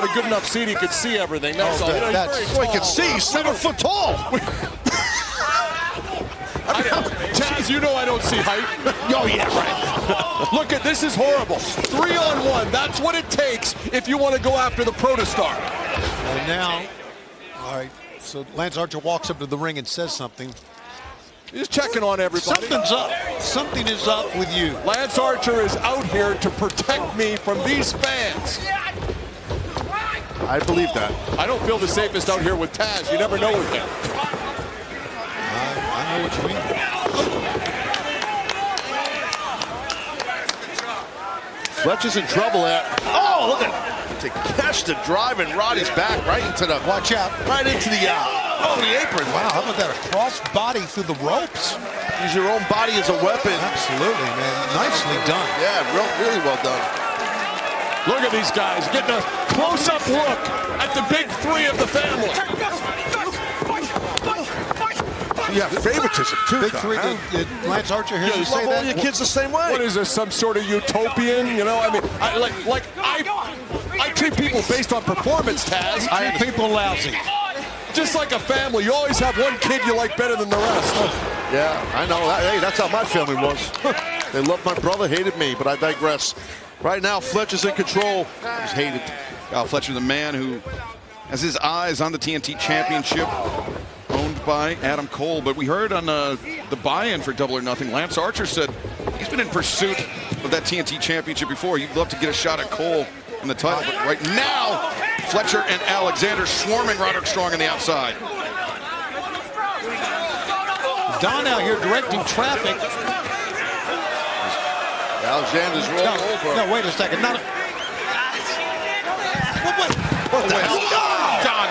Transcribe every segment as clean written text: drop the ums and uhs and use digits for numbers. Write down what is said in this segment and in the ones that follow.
got a good enough seat he could see everything. That's all. Boy, he can see. He's 7 foot tall. Taz, you know I don't see height. Oh, yeah, right. Look at this is horrible. 3-on-1. That's what it takes if you want to go after the protostar. And now, all right, so Lance Archer walks up to the ring and says something. He's checking on everybody. Something's up. Something is up with you. Lance Archer is out here to protect me from these fans. I believe that. I don't feel the safest out here with Taz. You never know with him. I know what you mean. Fletcher's in trouble there. Oh, look at Takeshita driving Roddy's back right into the. Watch out. Right into the apron. Wow, how about that? A cross body through the ropes. Use your own body as a weapon. Absolutely, man. Nicely done. Yeah, really well done. Look at these guys getting a close-up look at the big three of the family. You have favoritism too. Big three. Did Lance Archer hear you say Love all that? your kids the same way. What is this, some sort of utopian? You know, I mean, I treat people based on performance, Taz. I treat people lousy. Just like a family, you always have one kid you like better than the rest. Yeah, I know. Hey, that's how my family was. They loved my brother, hated me, but I digress. Right now, Fletcher's in control. He's hated. Fletcher, the man who has his eyes on the TNT Championship, owned by Adam Cole. But we heard on the buy-in for Double or Nothing, Lance Archer said he's been in pursuit of that TNT Championship before. He'd love to get a shot at Cole in the title, but right now, Fletcher and Alexander swarming Roderick Strong on the outside. Don out here directing traffic. Alexander's rolling over. No, wait a second. Not. What the hell? Don.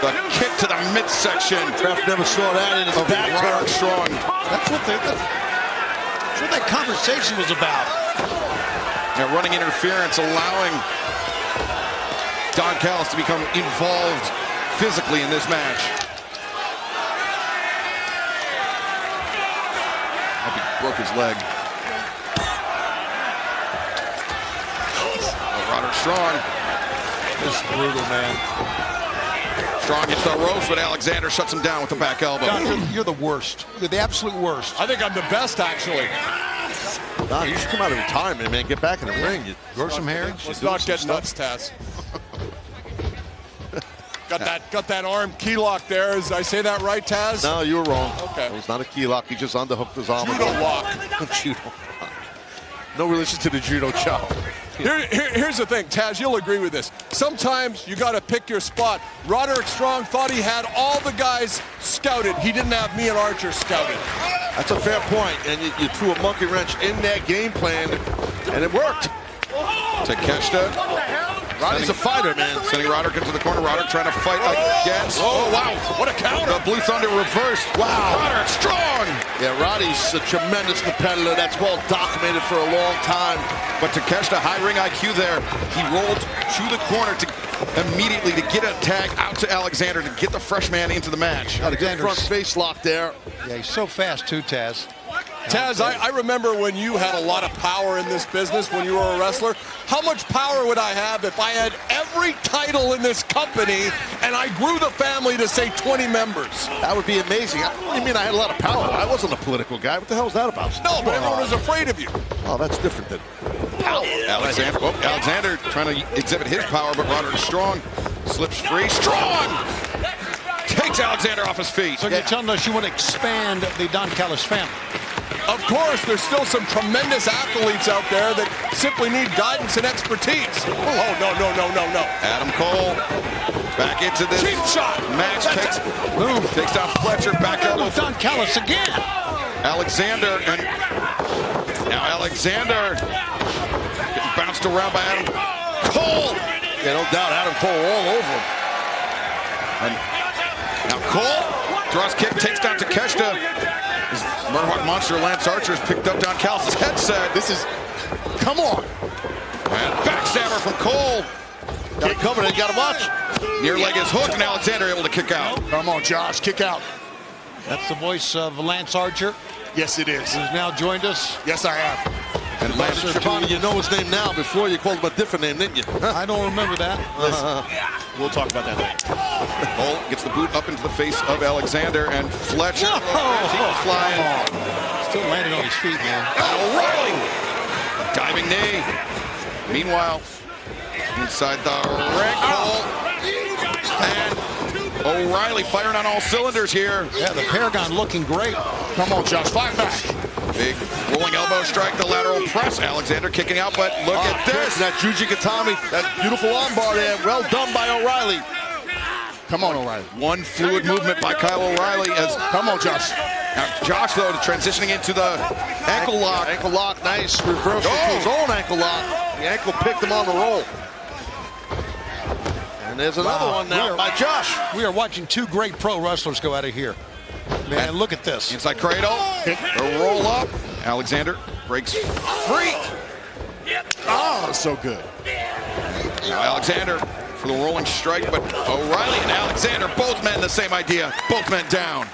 The kick to the midsection. Ref never saw that in his Of back. Roderick Strong. That's what that conversation was about. Now running interference, allowing Don Callis to become involved physically in this match. Hope he broke his leg. Roderick Strong. This is brutal, man. Strong hits the ropes, but Alexander shuts him down with the back elbow. Don, you're the worst. You're the absolute worst. I think I'm the best, actually. Don, you should come out of retirement, man. Get back in the ring. You grow some hair. Let's not get nuts, Taz. Got that arm key lock there. Is I say that right, Taz? No, you were wrong. Okay. It was not a key lock. He just underhooked his arm. Judo lock. Judo lock. No relation to the judo chop. Here's the thing, Taz, you'll agree with this. Sometimes you got to pick your spot. Roderick Strong thought he had all the guys scouted. He didn't have me and Archer scouted. That's a fair point, and you threw a monkey wrench in that game plan, and it worked. Takeshita. Roddy's a fighter, man. Sending Roderick into the corner. Roderick trying to fight against. Oh, wow. What a counter. The Blue Thunder reversed. Wow. Roderick Strong. Yeah, Roddy's a tremendous competitor. That's well documented for a long time. But Takeshita, high ring IQ there. He rolled to the corner to immediately to get a tag out to Alexander to get the fresh man into the match. Got a good front face lock there. Yeah, he's so fast too, Taz. Taz, I remember when you had a lot of power in this business when you were a wrestler. How much power would I have if I had every title in this company and I grew the family to, say, 20 members? That would be amazing. What do you mean I had a lot of power? I wasn't a political guy. What the hell is that about? No, but everyone was afraid of you. Oh, that's different than power. Alexander trying to exhibit his power, but Roderick Strong slips free. Strong takes Alexander off his feet. So you're telling us you want to expand the Don Callis family? Of course, there's still some tremendous athletes out there that simply need guidance and expertise. Oh, no. Adam Cole back into this Cheap shot. match. Takes down Fletcher. Back elbow. Don Callis again. Alexander, and now Alexander getting bounced around by Adam Cole. Yeah, no doubt. Adam Cole all over him. And now Cole draws kick, takes down Takeshita. His Murderhawk Monster Lance Archer has picked up Don Callis' headset. This is, come on. And backstabber from Cole. Got it covered. You got to watch. Near leg is hooked, and Alexander able to kick out. Come on, Josh. Kick out. That's the voice of Lance Archer, Yes, it is. who's now joined us. Yes, I have. And landed Master Tony, you know his name now. Before you called him a different name, didn't you? I don't remember that. We'll talk about that later. Cole gets the boot up into the face of Alexander, and Fletcher Whoa! as he was flying. Still landing on his feet, man. O'Reilly, diving knee. Meanwhile, inside the ring, Cole and O'Reilly firing on all cylinders here. Yeah, the Paragon looking great. Come on, Josh, fight back. Big rolling elbow strike, the lateral press. Alexander kicking out, but look at this. That Juji Katami, that beautiful armbar there. Well done by O'Reilly. Come on, O'Reilly. One fluid movement by Kyle O'Reilly as Come on, Josh. now Josh, though, transitioning into the ankle lock. Ankle lock, nice reversal to his own ankle lock. The ankle picked him on the roll. And there's another one now by Josh. We are watching two great pro wrestlers go out of here. Man, look at this. Inside cradle, a roll up. Alexander breaks free. Oh, so good. Now Alexander for the rolling strike, but O'Reilly and Alexander, both men the same idea. Both men down.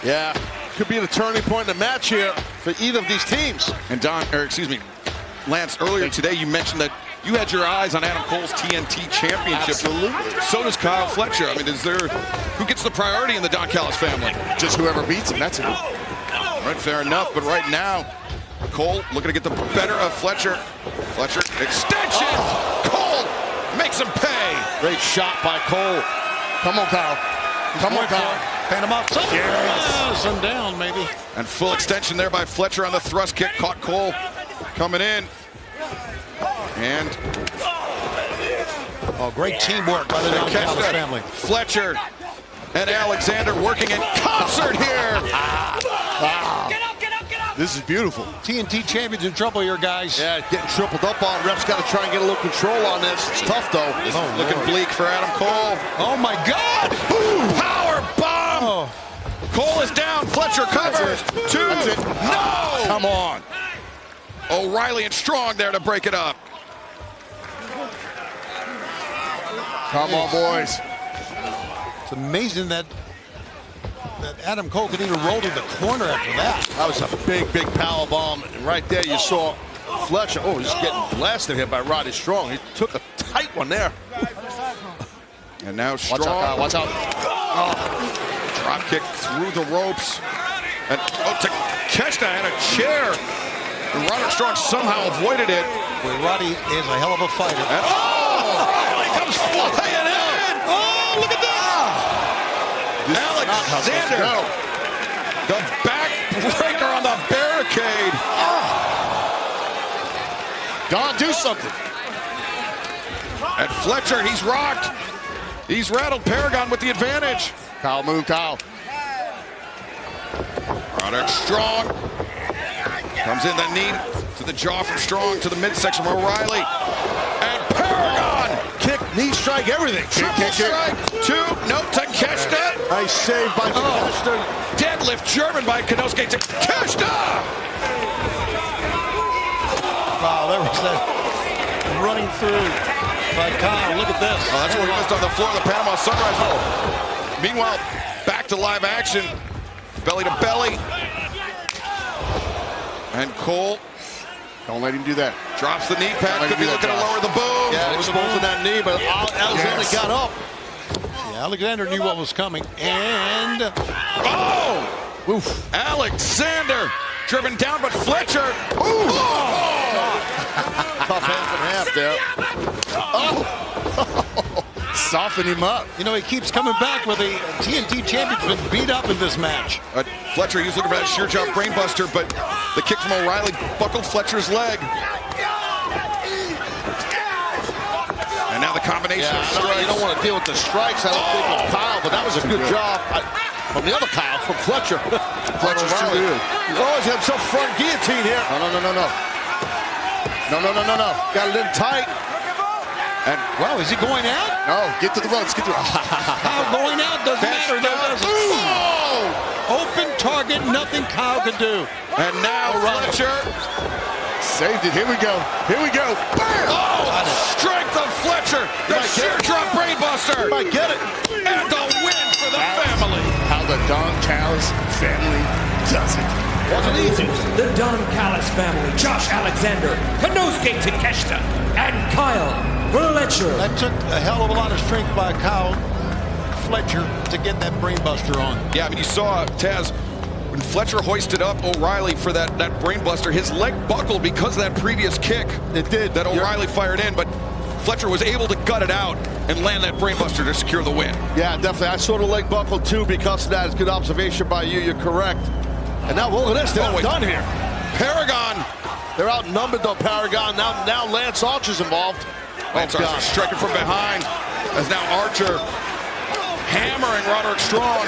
Yeah, could be the turning point in the match here for either of these teams. And Lance, earlier today you mentioned that you had your eyes on Adam Cole's TNT Championship. Absolutely. So does Kyle Fletcher. I mean, who gets the priority in the Don Callis family? Just whoever beats him, that's it. Right, fair enough. But right now, Cole looking to get the better of Fletcher. Fletcher, extension! Cole makes him pay. Great shot by Cole. Come on, Kyle. Come on, Kyle. Pan him up. Yes. Some down, maybe. And full extension there by Fletcher on the thrust kick. Caught Cole coming in. And Great teamwork by the Don Callis family. Fletcher and Alexander working in concert here. This is beautiful. TNT champions in trouble here, guys. Yeah, getting tripled up on. Ref's got to try and get a little control on this. It's tough, though. Looking bleak for Adam Cole. Oh, my God. Power bomb. Oh. Cole is down. Fletcher covers. Two. That's it. No. Come on. O'Reilly and Strong there to break it up. Come on, boys. It's amazing that Adam Cole could even roll to the corner after that. That was a big, big power bomb. And right there, you saw Fletcher. Oh, he's getting blasted here by Roddy Strong. He took a tight one there. And now Strong. Watch out, Kyle. Watch out. Drop kick through the ropes. And Takeshita had a chair. And Roderick Strong somehow avoided it. Well, Roddy is a hell of a fighter. And O'Reilly comes flying in. Oh, look at this. Alexander. The backbreaker on the barricade. Don, do something. And Fletcher, he's rocked. He's rattled. Paragon with the advantage. Kyle, move, Kyle. Roderick Strong comes in the knee to the jaw from Strong to the midsection from O'Reilly. And Paragon. Kick, knee strike, everything. Triple strike. Two. No, Takeshita. Nice save by Takeshita. Deadlift German by Konosuke Takeshita. Wow, there was that running through by Kyle. Look at this. Oh, that's what he missed on the floor of the Panama Sunrise Bowl. Meanwhile, back to live action. Belly to belly. And Cole Don't let him do that. drops the knee pad. Could be looking to lower the boom. Yeah, exposing that knee, but Alexander got up. Yeah, Alexander knew what was coming. And Oh! Oof. Alexander driven down, but Fletcher. Tough half and half there. Soften him up. you know, he keeps coming back with the TNT champion's been beat up in this match. Fletcher, he was looking for that sheer jump brainbuster, but the kick from O'Reilly buckled Fletcher's leg. And now the combination of strikes. You don't want to deal with the strikes. I don't think with Kyle, but that was a good job from the other Kyle, from Fletcher. Fletcher's too good. He's always had some front guillotine here. No. Got it in tight. And wow, is he going out? No, get to the ropes. Get to Kyle going out doesn't matter. Does it? Open target, nothing Kyle could do. And now Fletcher. Saved it. Here we go. Here we go. Bam! Oh, strength of Fletcher. The sheer drop brainbuster. Might get it. And the win for the family. How the Don Callis family does it. Wasn't easy. The Don Callis family, Josh Alexander, Konosuke Takeshita, and Kyle Fletcher. That took a hell of a lot of strength by Kyle Fletcher to get that brainbuster on. Yeah, I mean, you saw, Taz, when Fletcher hoisted up O'Reilly for that brainbuster, his leg buckled because of that previous kick. It did. That O'Reilly fired in, but Fletcher was able to gut it out and land that brainbuster to secure the win. Yeah, definitely. I saw the leg buckle too because of that. It's good observation by you. You're correct. And now look at this. They're done here. Paragon. They're outnumbered though, Paragon. Now Lance Archer's involved. Lance Archer striking from behind as now Archer hammering Roderick Strong.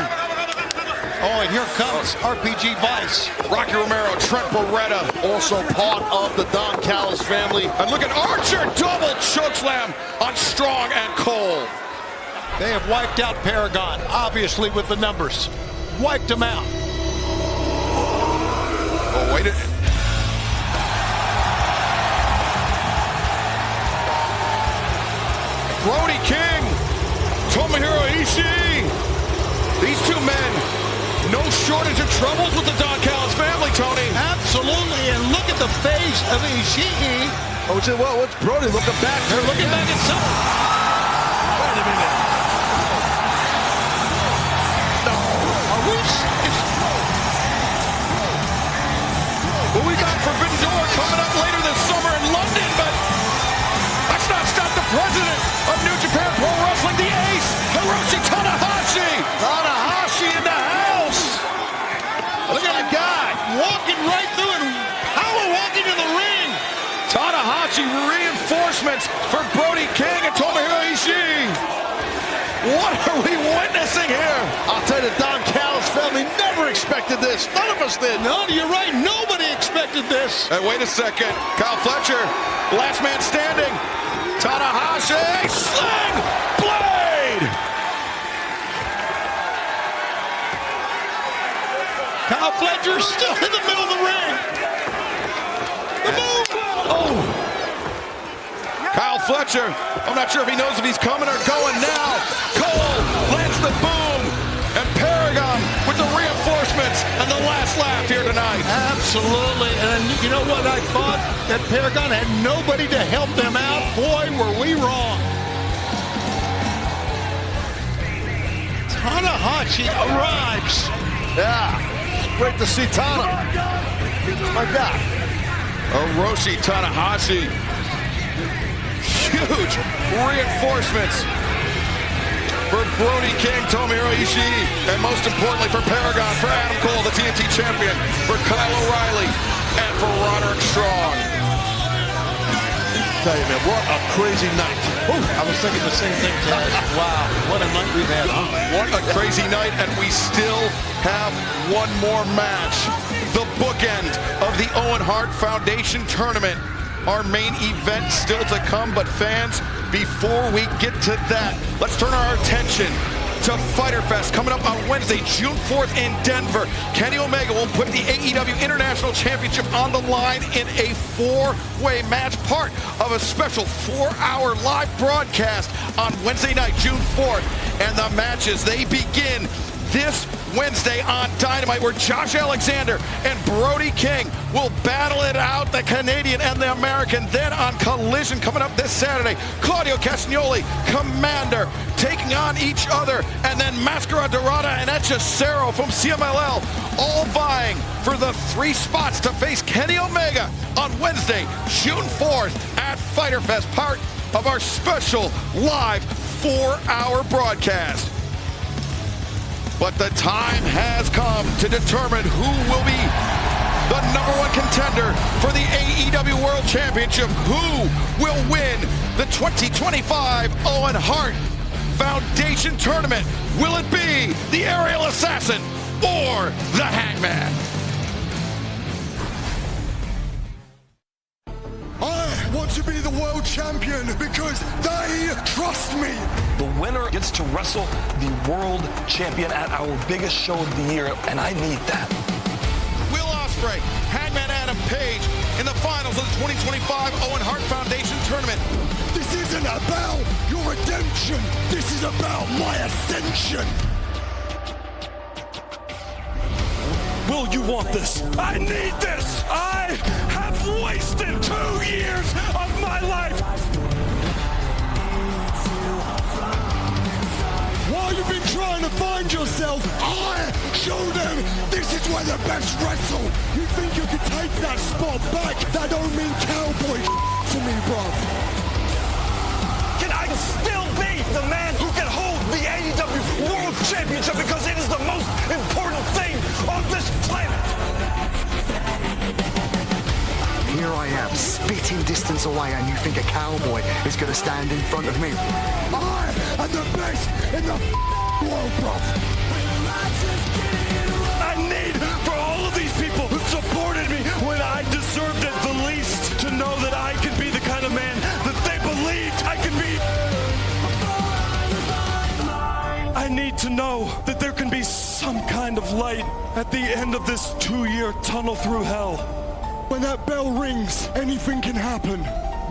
Oh, and here comes RPG Vice. Rocky Romero, Trent Beretta. Also part of the Don Callis family. And look at Archer, double chokeslam on Strong and Cole. They have wiped out Paragon, obviously with the numbers. Wiped them out. Oh, wait a minute. Brody King, Tomohiro Ishii. These two men, no shortage of troubles with the Don Callis family, Tony. Absolutely, and look at the face of Ishii. Oh, what's Brody looking back? They're looking back at something. Wait a minute. No. Are we? Well, we got Forbidden Door coming up later this summer in London, but let's not stop the president of New Japan Pro Wrestling, the ace, Hiroshi Tanahashi. Tanahashi in the house. Look at the guy walking right through and power walking to the ring. Tanahashi reinforcements for Brody King and Tomohiro Ishii. What are we witnessing here? I'll tell you, the Don Callis family never expected this. None of us did. No, you're right. Nobody expected this. Hey, wait a second. Kyle Fletcher, last man standing. Tanahashi, sling, blade. Kyle Fletcher's still in the middle of the ring. The move. Oh. Kyle Fletcher, I'm not sure if he knows if he's coming or going now. Cole lands the boom. And Paragon with the reinforcements and the last laugh here tonight. Absolutely. And you know what? I thought that Paragon had nobody to help them out. Boy, were we wrong. Tanahashi arrives. Yeah. Great to see Tana. My God. Hiroshi Tanahashi. Huge reinforcements for Brody King, Tomohiro Ishii, and most importantly for Paragon, for Adam Cole, the TNT champion, for Kyle O'Reilly, and for Roderick Strong. Tell you, man, what a crazy night. I was thinking the same thing, Taz. Wow, what a night we've had, huh? What a crazy night, and we still have one more match. The bookend of the Owen Hart Foundation Tournament. Our main event still to come, but fans, before we get to that, let's turn our attention to Fyter Fest coming up on Wednesday, June 4th in Denver. Kenny Omega will put the AEW International Championship on the line in a four-way match, part of a special 4-hour live broadcast on Wednesday night, June 4th. And the matches, they begin this Wednesday on Dynamite, where Josh Alexander and Brody King will battle it out, the Canadian and the American. Then on Collision coming up this Saturday, Claudio Castagnoli, Commander, taking on each other, and then Mascara Dorada and Hechicero from CMLL, all vying for the 3 spots to face Kenny Omega on Wednesday, June 4th at Fyter Fest, part of our special live 4-hour broadcast. But the time has come to determine who will be the #1 contender for the AEW World Championship. Who will win the 2025 Owen Hart Foundation Tournament? Will it be the Aerial Assassin or the Hangman? I want to be the world champion because they trust me. The winner gets to wrestle the world champion at our biggest show of the year, and I need that. Will Ospreay, Hangman Adam Page in the finals of the 2025 Owen Hart Foundation Tournament. This isn't about your redemption. This is about my ascension. Will you want this? I need this! I have wasted 2 years of my life! While you've been trying to find yourself, I show them this is where the best wrestle. You think you can take that spot back? That don't mean cowboy to me, bruv. Can I still be the man who can hold the AEW World Championship because it is the most important thing on this planet? Here I am, spitting distance away, and you think a cowboy is going to stand in front of me? I am the best in the world, bruv. I need for all of these people who supported me when I deserved it the least to know that I can be the kind of man that they believed I could be. I need to know that there can be some kind of light at the end of this 2-year tunnel through hell. When that bell rings, anything can happen.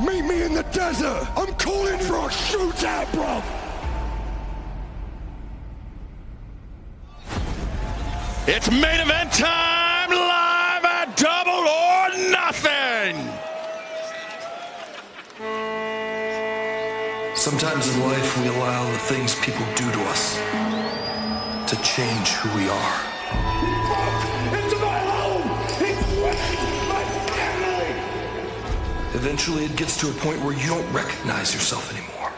Meet me in the desert. I'm calling for a shootout, bruv. It's main event time, live at Double or Nothing. Sometimes in life we allow the things people do to us to change who we are. Into my home! It's my family! Eventually it gets to a point where you don't recognize yourself anymore.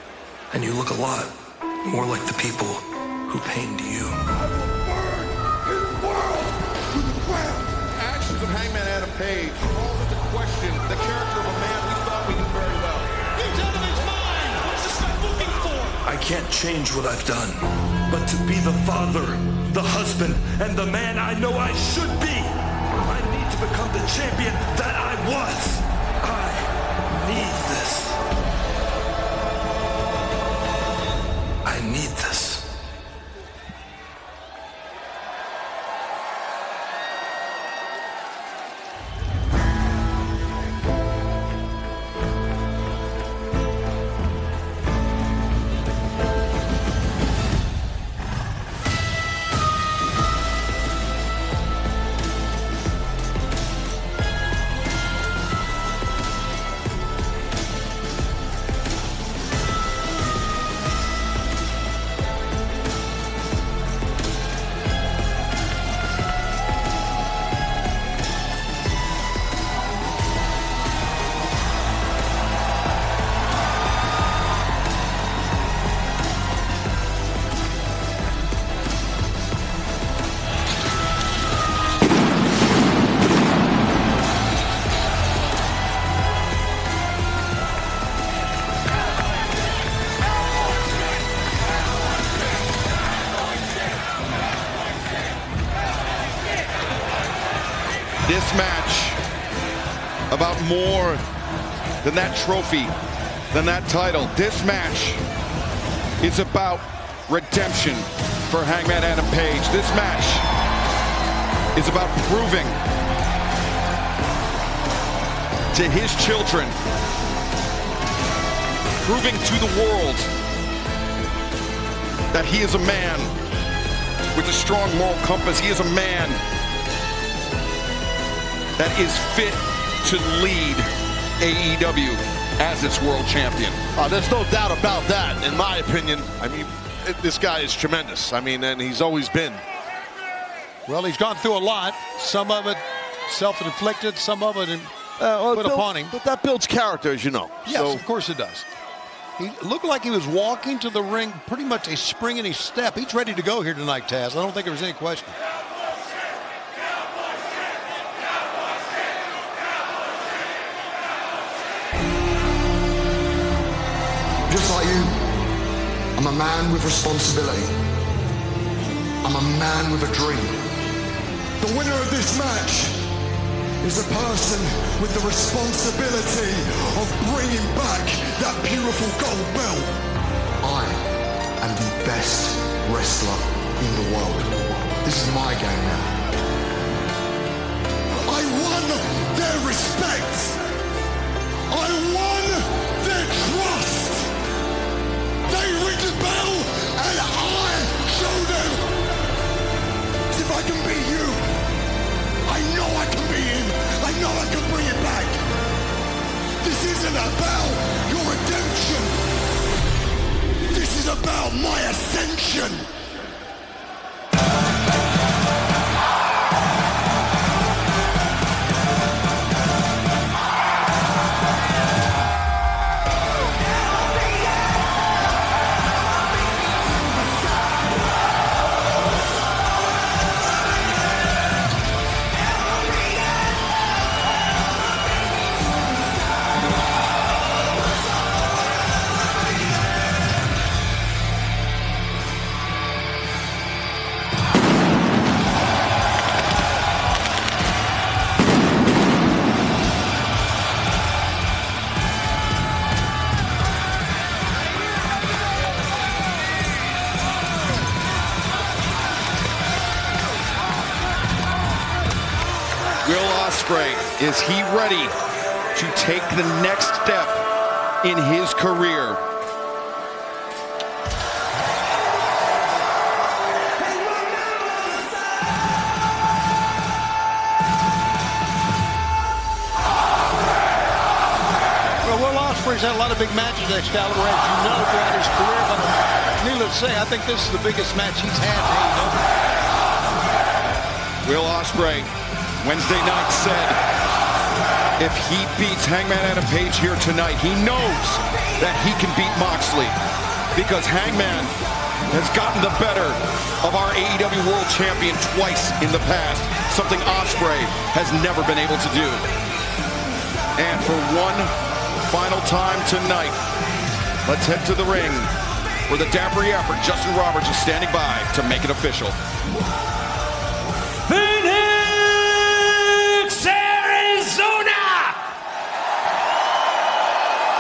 And you look a lot more like the people who pained you. Actions of Hangman Adam Page calls into question the character of a man we thought we knew very well. He's out of his mind! What's this guy looking for? I can't change what I've done, but to be the father, the husband, and the man I know I should be, I need to become the champion that I was. I need this. I need this. This match about more than that trophy, than that title. This match is about redemption for Hangman Adam Page. This match is about proving to his children, proving to the world that he is a man with a strong moral compass. He is a man that is fit to lead AEW as its world champion. There's no doubt about that, in my opinion. I mean, this guy is tremendous. I mean, and he's always been. Well, he's gone through a lot. Some of it self-inflicted, some of it put upon him. But that builds character, as you know. Yes, So, of course it does. He looked like he was walking to the ring, pretty much a spring in his step. He's ready to go here tonight, Taz. I don't think there was any question. Just like you, I'm a man with responsibility. I'm a man with a dream. The winner of this match is a person with the responsibility of bringing back that beautiful gold belt. I am the best wrestler in the world. This is my game now. I won their respect. I won their trust. They ring the bell and I show them. If I can beat you, isn't about your redemption. This is about my ascension. Will Ospreay, is he ready to take the next step in his career? Well, Will Ospreay's had a lot of big matches at Excalibur, as you know, throughout his career, but needless to say, I think this is the biggest match he's had in AEW. Will Ospreay, Wednesday night, said if he beats Hangman Adam Page here tonight, he knows that he can beat Moxley because Hangman has gotten the better of our AEW World Champion twice in the past, something Ospreay has never been able to do. And for one final time tonight, let's head to the ring where the Dapper Yapper, Justin Roberts, is standing by to make it official.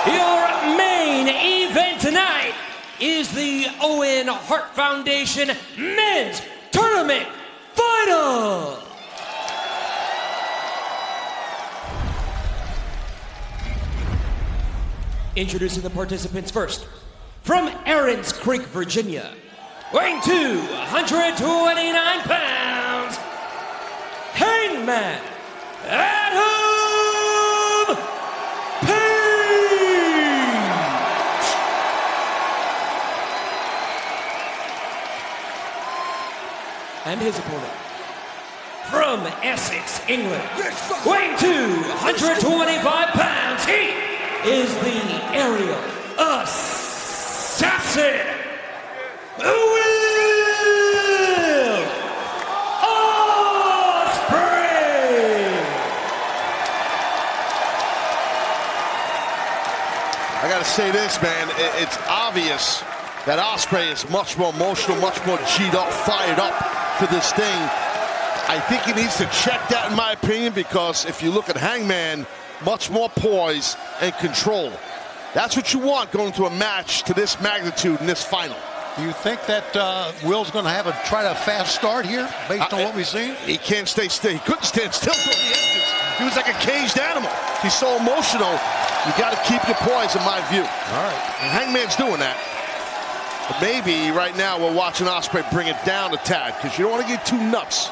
Your main event tonight is the Owen Hart Foundation Men's Tournament Final. Introducing the participants first. From Aaron's Creek, Virginia, weighing 229 pounds, Hangman Adam Page. And his opponent, from Essex, England, weighing 225 pounds, he is the aerial assassin, Will Ospreay. I gotta say this, man. It's obvious that Ospreay is much more emotional, much more G'd up, fired up for this thing. I think he needs to check that, in my opinion, because if you look at Hangman, much more poise and control. That's what you want going to a match to this magnitude in this final. Do you think that Will's going to try a fast start here, based on what we've seen? He can't stay still. He couldn't stand still till the entrance. He was like a caged animal. He's so emotional. You got to keep your poise, in my view. All right. And Hangman's doing that. But maybe right now we're watching Ospreay bring it down a tad, because you don't want to get too nuts.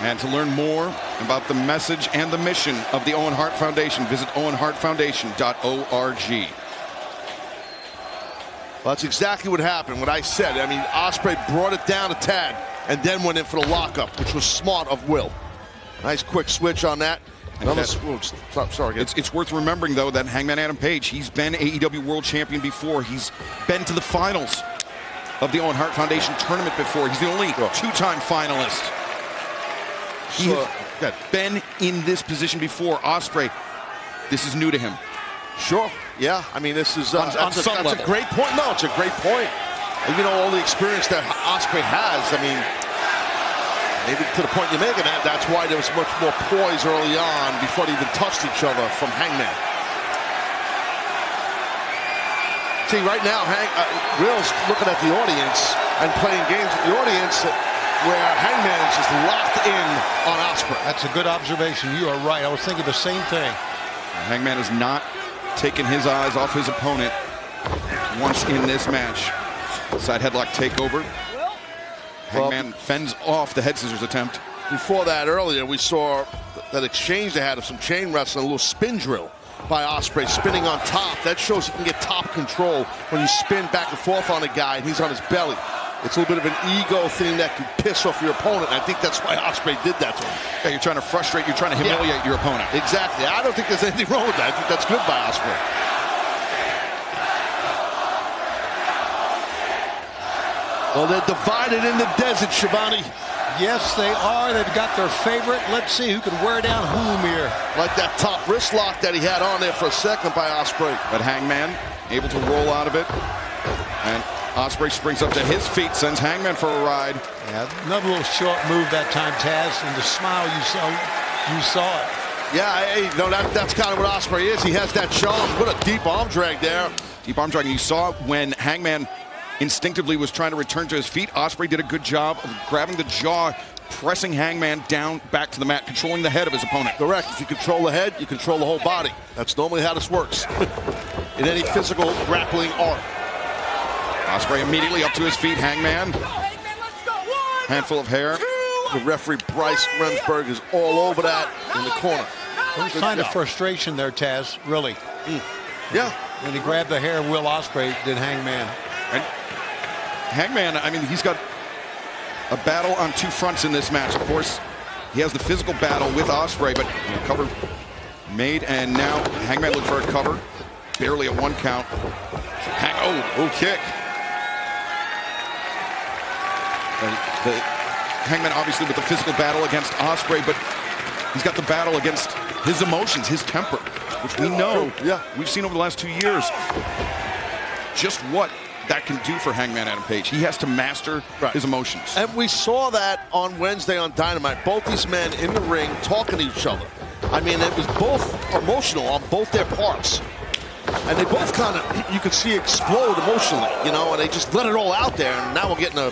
And to learn more about the message and the mission of the Owen Hart Foundation, visit owenhartfoundation.org. Well, that's exactly what happened, what I said. I mean, Ospreay brought it down a tad and then went in for the lockup, which was smart of Will. Nice quick switch on that. Sorry. It's worth remembering, though, that Hangman Adam Page, he's been AEW World Champion before. He's been to the finals of the Owen Hart Foundation tournament before. He's the only two-time finalist. He has been in this position before. Ospreay, this is new to him. Sure. Yeah. I mean, this is on that's some level. a great point. No, it's a great point. And, you know, all the experience that Ospreay has, I mean, maybe to the point you're making, that's why there was much more poise early on before they even touched each other from Hangman. See, right now, Will's looking at the audience and playing games with the audience where Hangman is just locked in on Ospreay. That's a good observation. You are right. I was thinking the same thing. Hangman has not taken his eyes off his opponent once in this match. Side headlock takeover. Hangman fends off the head scissors attempt. Before that, earlier, we saw that exchange they had of some chain wrestling, a little spin drill by Ospreay, spinning on top. That shows you can get top control when you spin back and forth on a guy and he's on his belly. It's a little bit of an ego thing that can piss off your opponent. I think that's why Ospreay did that to him. Yeah, you're trying to frustrate, you're trying to humiliate your opponent. Exactly. I don't think there's anything wrong with that. I think that's good by Ospreay. Well, they're divided in the desert, Shivani. Yes, they are. They've got their favorite. Let's see who can wear down whom here. Like that top wrist lock that he had on there for a second by Ospreay. But Hangman able to roll out of it. And Ospreay springs up to his feet, sends Hangman for a ride. Yeah, another little short move that time, Taz, and the smile you saw it. Yeah, no, that's kind of what Ospreay is. He has that charm. What a deep arm drag there. Deep arm drag. And you saw when Hangman instinctively was trying to return to his feet. Ospreay did a good job of grabbing the jaw, pressing Hangman down back to the mat, controlling the head of his opponent. Correct. If you control the head, you control the whole body. That's normally how this works in any physical grappling art. Ospreay immediately up to his feet. Hangman, handful of hair. The referee Bryce Remsburg is all over that in the corner. Some kind of frustration there, Taz, really. Yeah. When he grabbed the hair of Will Ospreay, did Hangman. And Hangman, I mean, he's got a battle on two fronts in this match. Of course, he has the physical battle with Ospreay, but cover made, and now Hangman looking for a cover. Barely a one count. Kick. And Hangman obviously with the physical battle against Ospreay, but he's got the battle against his emotions, his temper, which we know, we've seen over the last 2 years just what that can do for Hangman Adam Page. He has to master his emotions. And we saw that on Wednesday on Dynamite. Both these men in the ring talking to each other. I mean, it was both emotional on both their parts. And they both kind of, you could see, explode emotionally, you know, and they just let it all out there. And now we're getting a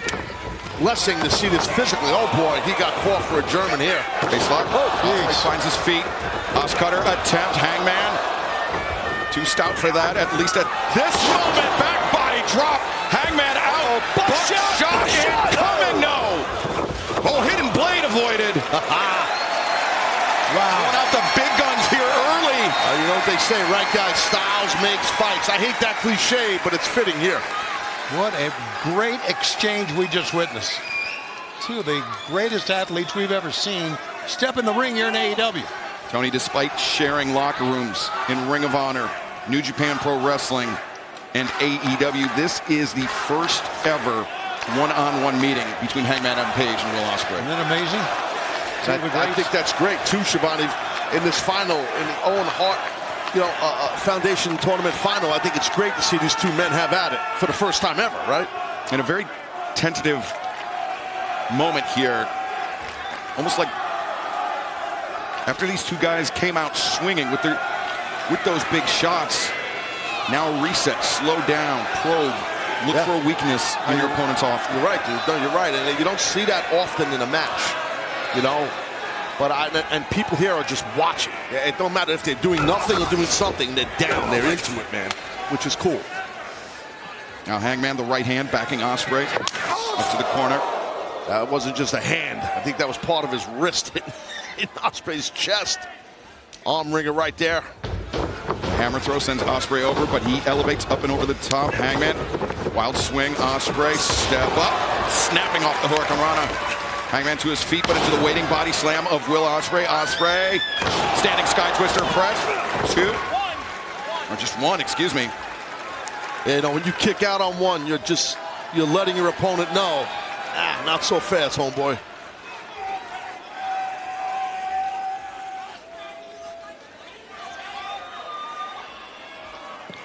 blessing to see this physically. Oh, boy, he got caught for a German here. Face lock. He finds his feet. Oscutter attempt. Hangman. Too stout for that, at least at this moment. Back body drop. Hangman out. Buckshot incoming. No. Oh, hidden blade avoided. Wow. Going out the big guns here early. You know what they say, right, guys? Styles makes fights. I hate that cliche, but it's fitting here. What a great exchange we just witnessed. Two of the greatest athletes we've ever seen step in the ring here in AEW. Tony, despite sharing locker rooms in Ring of Honor, New Japan Pro Wrestling, and AEW, this is the first ever one-on-one meeting between Hangman Adam Page and Will Ospreay. Isn't that amazing? I think that's great, too, Shivani. In this final, in the Owen Hart, Foundation Tournament final, I think it's great to see these two men have at it for the first time ever, right? In a very tentative moment here, almost like after these two guys came out swinging with those big shots, now reset, slow down, probe, look for a weakness in your opponent's offense. You're right, dude. No, you're right, and you don't see that often in a match, you know. But and people here are just watching. It don't matter if they're doing nothing or doing something. They're down. They're into it, man, which is cool. Now Hangman, the right hand, backing Ospreay up to the corner. That wasn't just a hand. I think that was part of his wrist in Ospreay's chest. Arm wringer right there. Hammer throw sends Ospreay over, but he elevates up and over the top. Hangman, wild swing. Ospreay, step up, snapping off the Hurricanrana. Hangman to his feet, but into the waiting body slam of Will Ospreay. Ospreay, standing sky twister press. Two, or just one, excuse me. You know, when you kick out on one, you're letting your opponent know, not so fast, homeboy.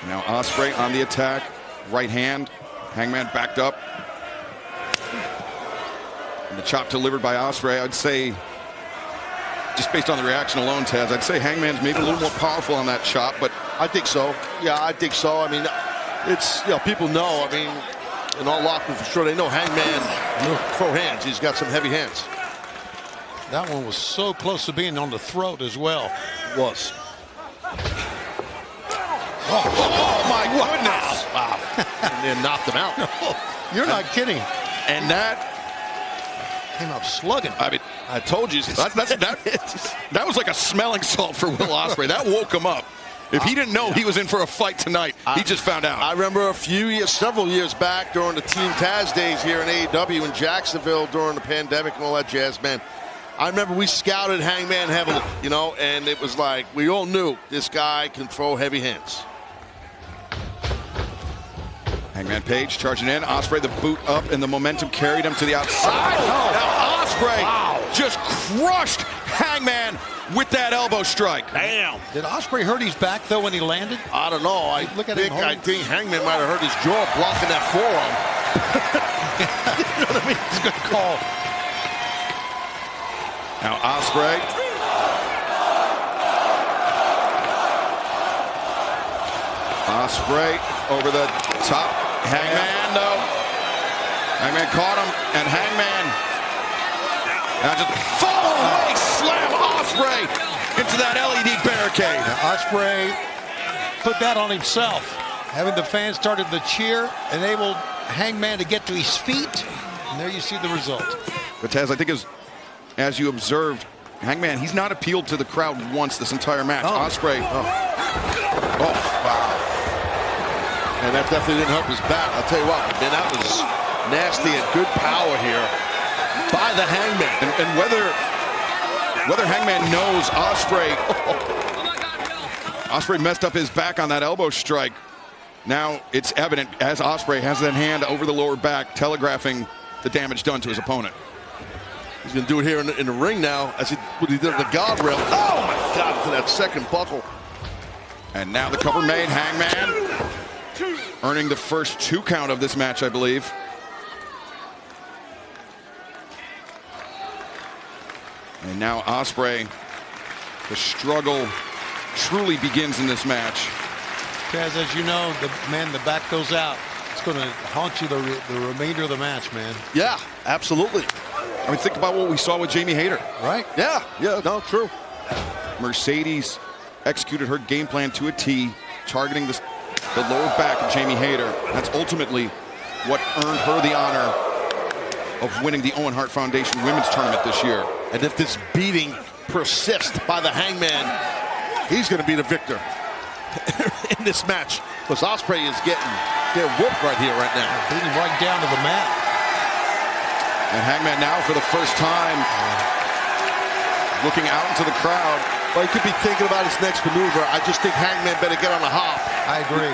Now Ospreay on the attack, right hand. Hangman backed up. And the chop delivered by Ospreay, I'd say, just based on the reaction alone, Taz, I'd say Hangman's maybe a little more powerful on that chop, but I think so. Yeah, I think so. I mean, it's, people know, I mean, in all locker for sure, they know Hangman throw hands. He's got some heavy hands. That one was so close to being on the throat as well. It was. Oh my goodness. Wow. And then knocked him out. You're not kidding. And that came out slugging. I mean, I told you. That was like a smelling salt for Will Ospreay. That woke him up. If he didn't know he was in for a fight tonight, he just found out. I remember several years back during the Team Taz days here in AEW in Jacksonville during the pandemic and all that jazz, man. I remember we scouted Hangman heavily, you know, and it was like we all knew this guy can throw heavy hands. Hangman Page charging in. Ospreay the boot up, and the momentum carried him to the outside. Now Ospreay just crushed Hangman with that elbow strike. Damn. Did Ospreay hurt his back, though, when he landed? I don't know. I think Hangman might have hurt his jaw blocking that forearm. You know what I mean? It's a good call. Now Ospreay. Ospreay over the top. Hangman, though. Hangman caught him, and Hangman now just fall away, slam Ospreay into that LED barricade. Now, Ospreay put that on himself. Having the fans started to cheer, enabled Hangman to get to his feet, and there you see the result. But Taz, I think as you observed, Hangman, he's not appealed to the crowd once this entire match. Oh. Ospreay. Oh, wow. And that definitely didn't help his back. I'll tell you what, man, that was nasty and good power here by the Hangman. And whether Hangman knows Ospreay messed up his back on that elbow strike. Now it's evident as Ospreay has that hand over the lower back, telegraphing the damage done to his opponent. He's going to do it here in the ring now, as what he did on the guardrail. Oh, my God, to that second buckle. And now the cover made. Hangman earning the first 2 count of this match, I believe. And now Ospreay, the struggle truly begins in this match. Taz, as you know, the back goes out. It's going to haunt you the remainder of the match, man. Yeah, absolutely. I mean, think about what we saw with Jamie Hayter. Right? Yeah, no, true. Mercedes executed her game plan to a T, targeting the lower back of Jamie Hayter. That's ultimately what earned her the honor of winning the Owen Hart Foundation Women's Tournament this year. And if this beating persists by the Hangman, he's going to be the victor in this match. Because Ospreay is getting whooped right here, right now. Beating right down to the mat. And Hangman now, for the first time, looking out into the crowd. Well, he could be thinking about his next maneuver. I just think Hangman better get on a hop. I agree.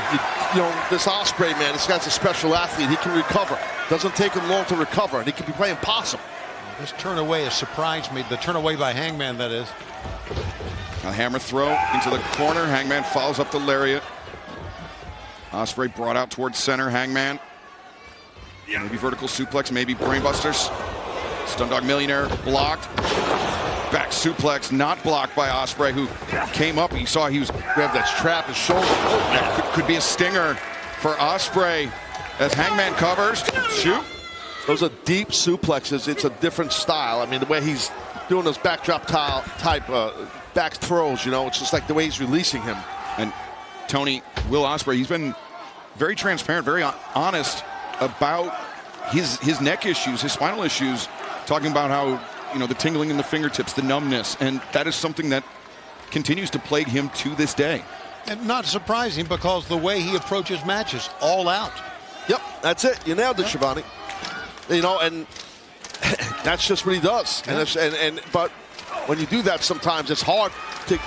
You know, this Ospreay, man, this guy's a special athlete. He can recover. Doesn't take him long to recover, and he can be playing possum. This turn away has surprised me. The turn away by Hangman, that is. A hammer throw into the corner. Hangman follows up the lariat. Ospreay brought out towards center. Hangman. Maybe vertical suplex, maybe brainbusters. Stundog Millionaire blocked. Back suplex, not blocked by Ospreay, who came up. You saw he was grabbed that strap, his shoulder. That could be a stinger for Ospreay as Hangman covers. Shoot. Those are deep suplexes. It's a different style. I mean, the way he's doing those backdrop type back throws, you know, it's just like the way he's releasing him. And Tony, Will Ospreay, he's been very transparent, very honest about his neck issues, his spinal issues, talking about how, you know, the tingling in the fingertips, the numbness, and that is something that continues to plague him to this day. And not surprising, because the way he approaches matches, all out. Yep, that's it. You nailed it, Schiavone. You know, and that's just what he does. Yeah. But when you do that, sometimes it's hard to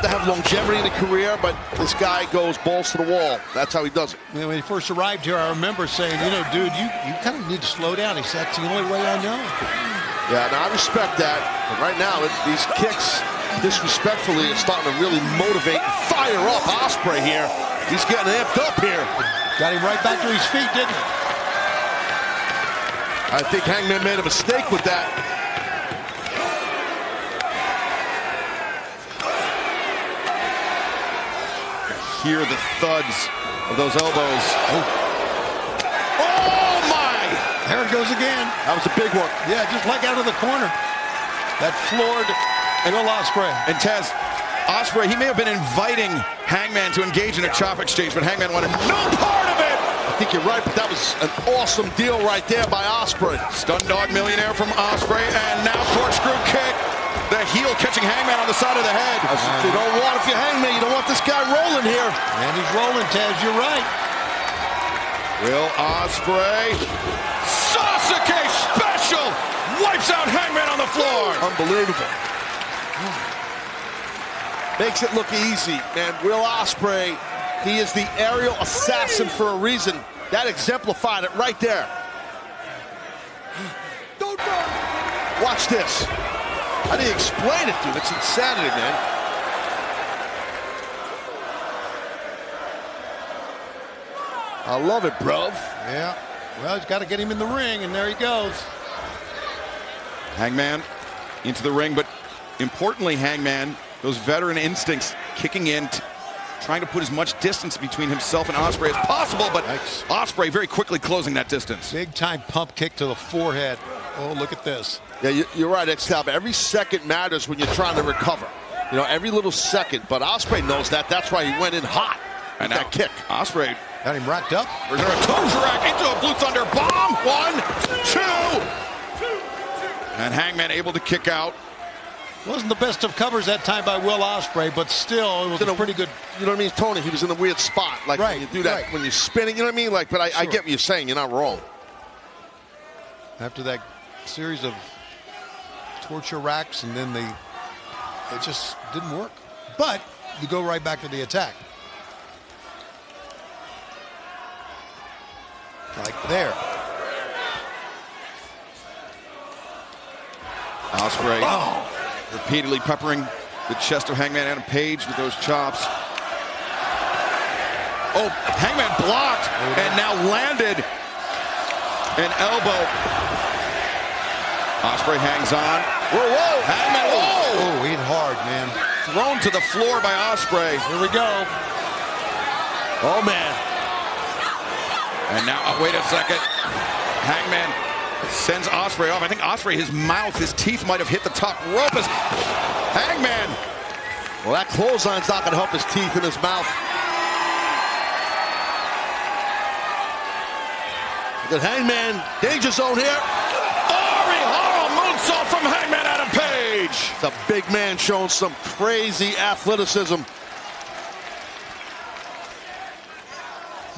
have longevity in a career. But this guy goes balls to the wall. That's how he does it. When he first arrived here, I remember saying, you know, dude, you kind of need to slow down. He said, that's the only way I know. Yeah, now I respect that. But right now, these kicks, disrespectfully, are starting to really motivate and fire up Ospreay here. He's getting amped up here. Got him right back to his feet, didn't he? I think Hangman made a mistake with that. Hear the thuds of those elbows. Oh my! There it goes again. That was a big one. Yeah, just like out of the corner. That floored Will Ospreay. And Taz, Ospreay, he may have been inviting Hangman to engage in a chop exchange, but Hangman wanted no part of it. I think you're right, but that was an awesome deal right there by Ospreay. Stun dog millionaire from Ospreay, and now corkscrew kick. The heel catching Hangman on the side of the head. You don't want, if you're Hangman, you don't want this guy rolling here. And he's rolling, Taz, you're right. Will Ospreay, Sasuke special, wipes out Hangman on the floor. Unbelievable. Makes it look easy, man. Will Ospreay, he is the aerial assassin for a reason. That exemplified it right there. Watch this. How do you explain it, dude? It's insanity, man. I love it, bruv. Yeah. Well, he's got to get him in the ring, and there he goes. Hangman into the ring, but importantly, Hangman, those veteran instincts kicking in, trying to put as much distance between himself and Ospreay as possible, but Ospreay very quickly closing that distance. Big time pump kick to the forehead. Oh, look at this. Yeah, you're right, Excalibur. Every second matters when you're trying to recover. You know, every little second. But Ospreay knows that. That's why he went in hot. And that kick. Ospreay got him racked up. There's a Tozarak into a Blue Thunder bomb. 1, 2. And Hangman able to kick out. Wasn't the best of covers that time by Will Ospreay, but still, it was a pretty good. You know what I mean, Tony? He was in a weird spot. Like when you do that, when you're spinning, you know what I mean? Like, but I get what you're saying. You're not wrong. After that series of torture racks, and then it just didn't work. But you go right back to the attack. Like there. Ospreay repeatedly peppering the chest of Hangman Adam Page with those chops. Oh, Hangman blocked and now landed an elbow. Ospreay hangs on. Whoa. Hangman, Oh, hit hard, man. Thrown to the floor by Ospreay. Here we go. Oh, man. And now, wait a second. Hangman sends Ospreay off. I think Ospreay, his mouth, his teeth might have hit the top rope as Hangman. Well, that clothesline's not going to help his teeth in his mouth. Look at Hangman. Danger zone here. Horrible moonsault from Hangman Adam Page. It's a big man showing some crazy athleticism.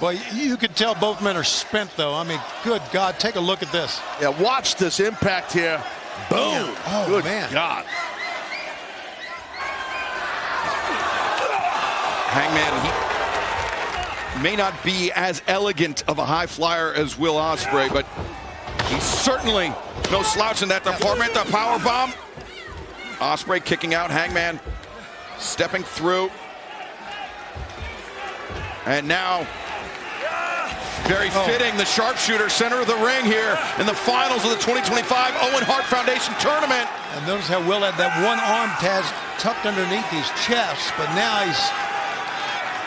Well, you could tell both men are spent, though. I mean, good God, take a look at this. Yeah, watch this impact here. Boom. Oh, good man. God. Hangman, he may not be as elegant of a high flyer as Will Ospreay, but he's certainly no slouch in that department. The power bomb. Ospreay kicking out. Hangman stepping through. And now, very fitting, the sharpshooter, center of the ring here in the finals of the 2025 Owen Hart Foundation Tournament. And notice how Will had that one arm, Taz, tucked underneath his chest, but now he's...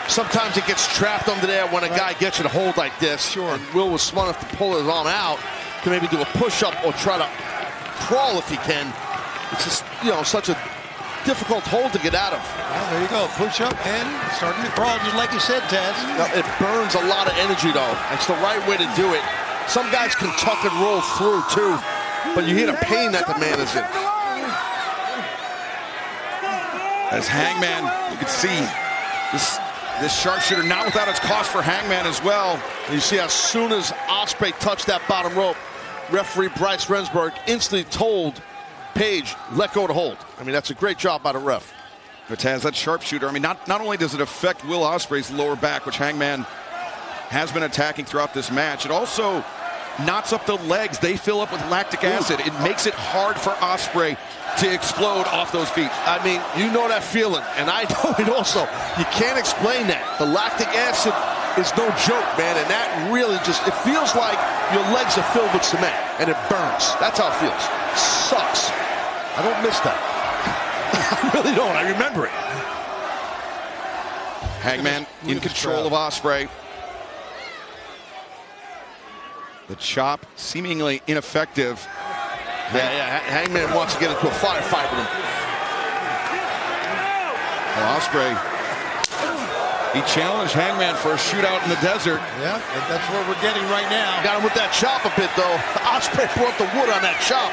Sometimes it gets trapped under there when a guy gets it hold like this. Sure. And Will was smart enough to pull his arm out to maybe do a push-up or try to crawl if he can. It's just, you know, such a difficult hold to get out of. Well, there you go. Push up and starting to crawl, just like you said, Taz. Now, it burns a lot of energy, though. It's the right way to do it. Some guys can tuck and roll through, too. But you hear the pain that the man is in. As Hangman, you can see this sharpshooter not without its cost for Hangman as well. And you see as soon as Ospreay touched that bottom rope, referee Bryce Rensburg instantly told Page, let go of the hold. I mean, that's a great job by the ref. But Taz, that sharpshooter, I mean, not only does it affect Will Ospreay's lower back, which Hangman has been attacking throughout this match, it also knots up the legs. They fill up with lactic acid. It makes it hard for Ospreay to explode off those feet. I mean, you know that feeling, and I know it also. You can't explain that. The lactic acid is no joke, man, and that really just, it feels like your legs are filled with cement, and it burns. That's how it feels. Sucks. I don't miss that. I really don't. I remember it. Hangman in control of Ospreay. The chop seemingly ineffective. Yeah. Hangman wants to get into a firefight with him. Well, Ospreay He challenged Hangman for a shootout in the desert. Yeah, that's what we're getting right now. Got him with that chop a bit, though. Ospreay brought the wood on that chop.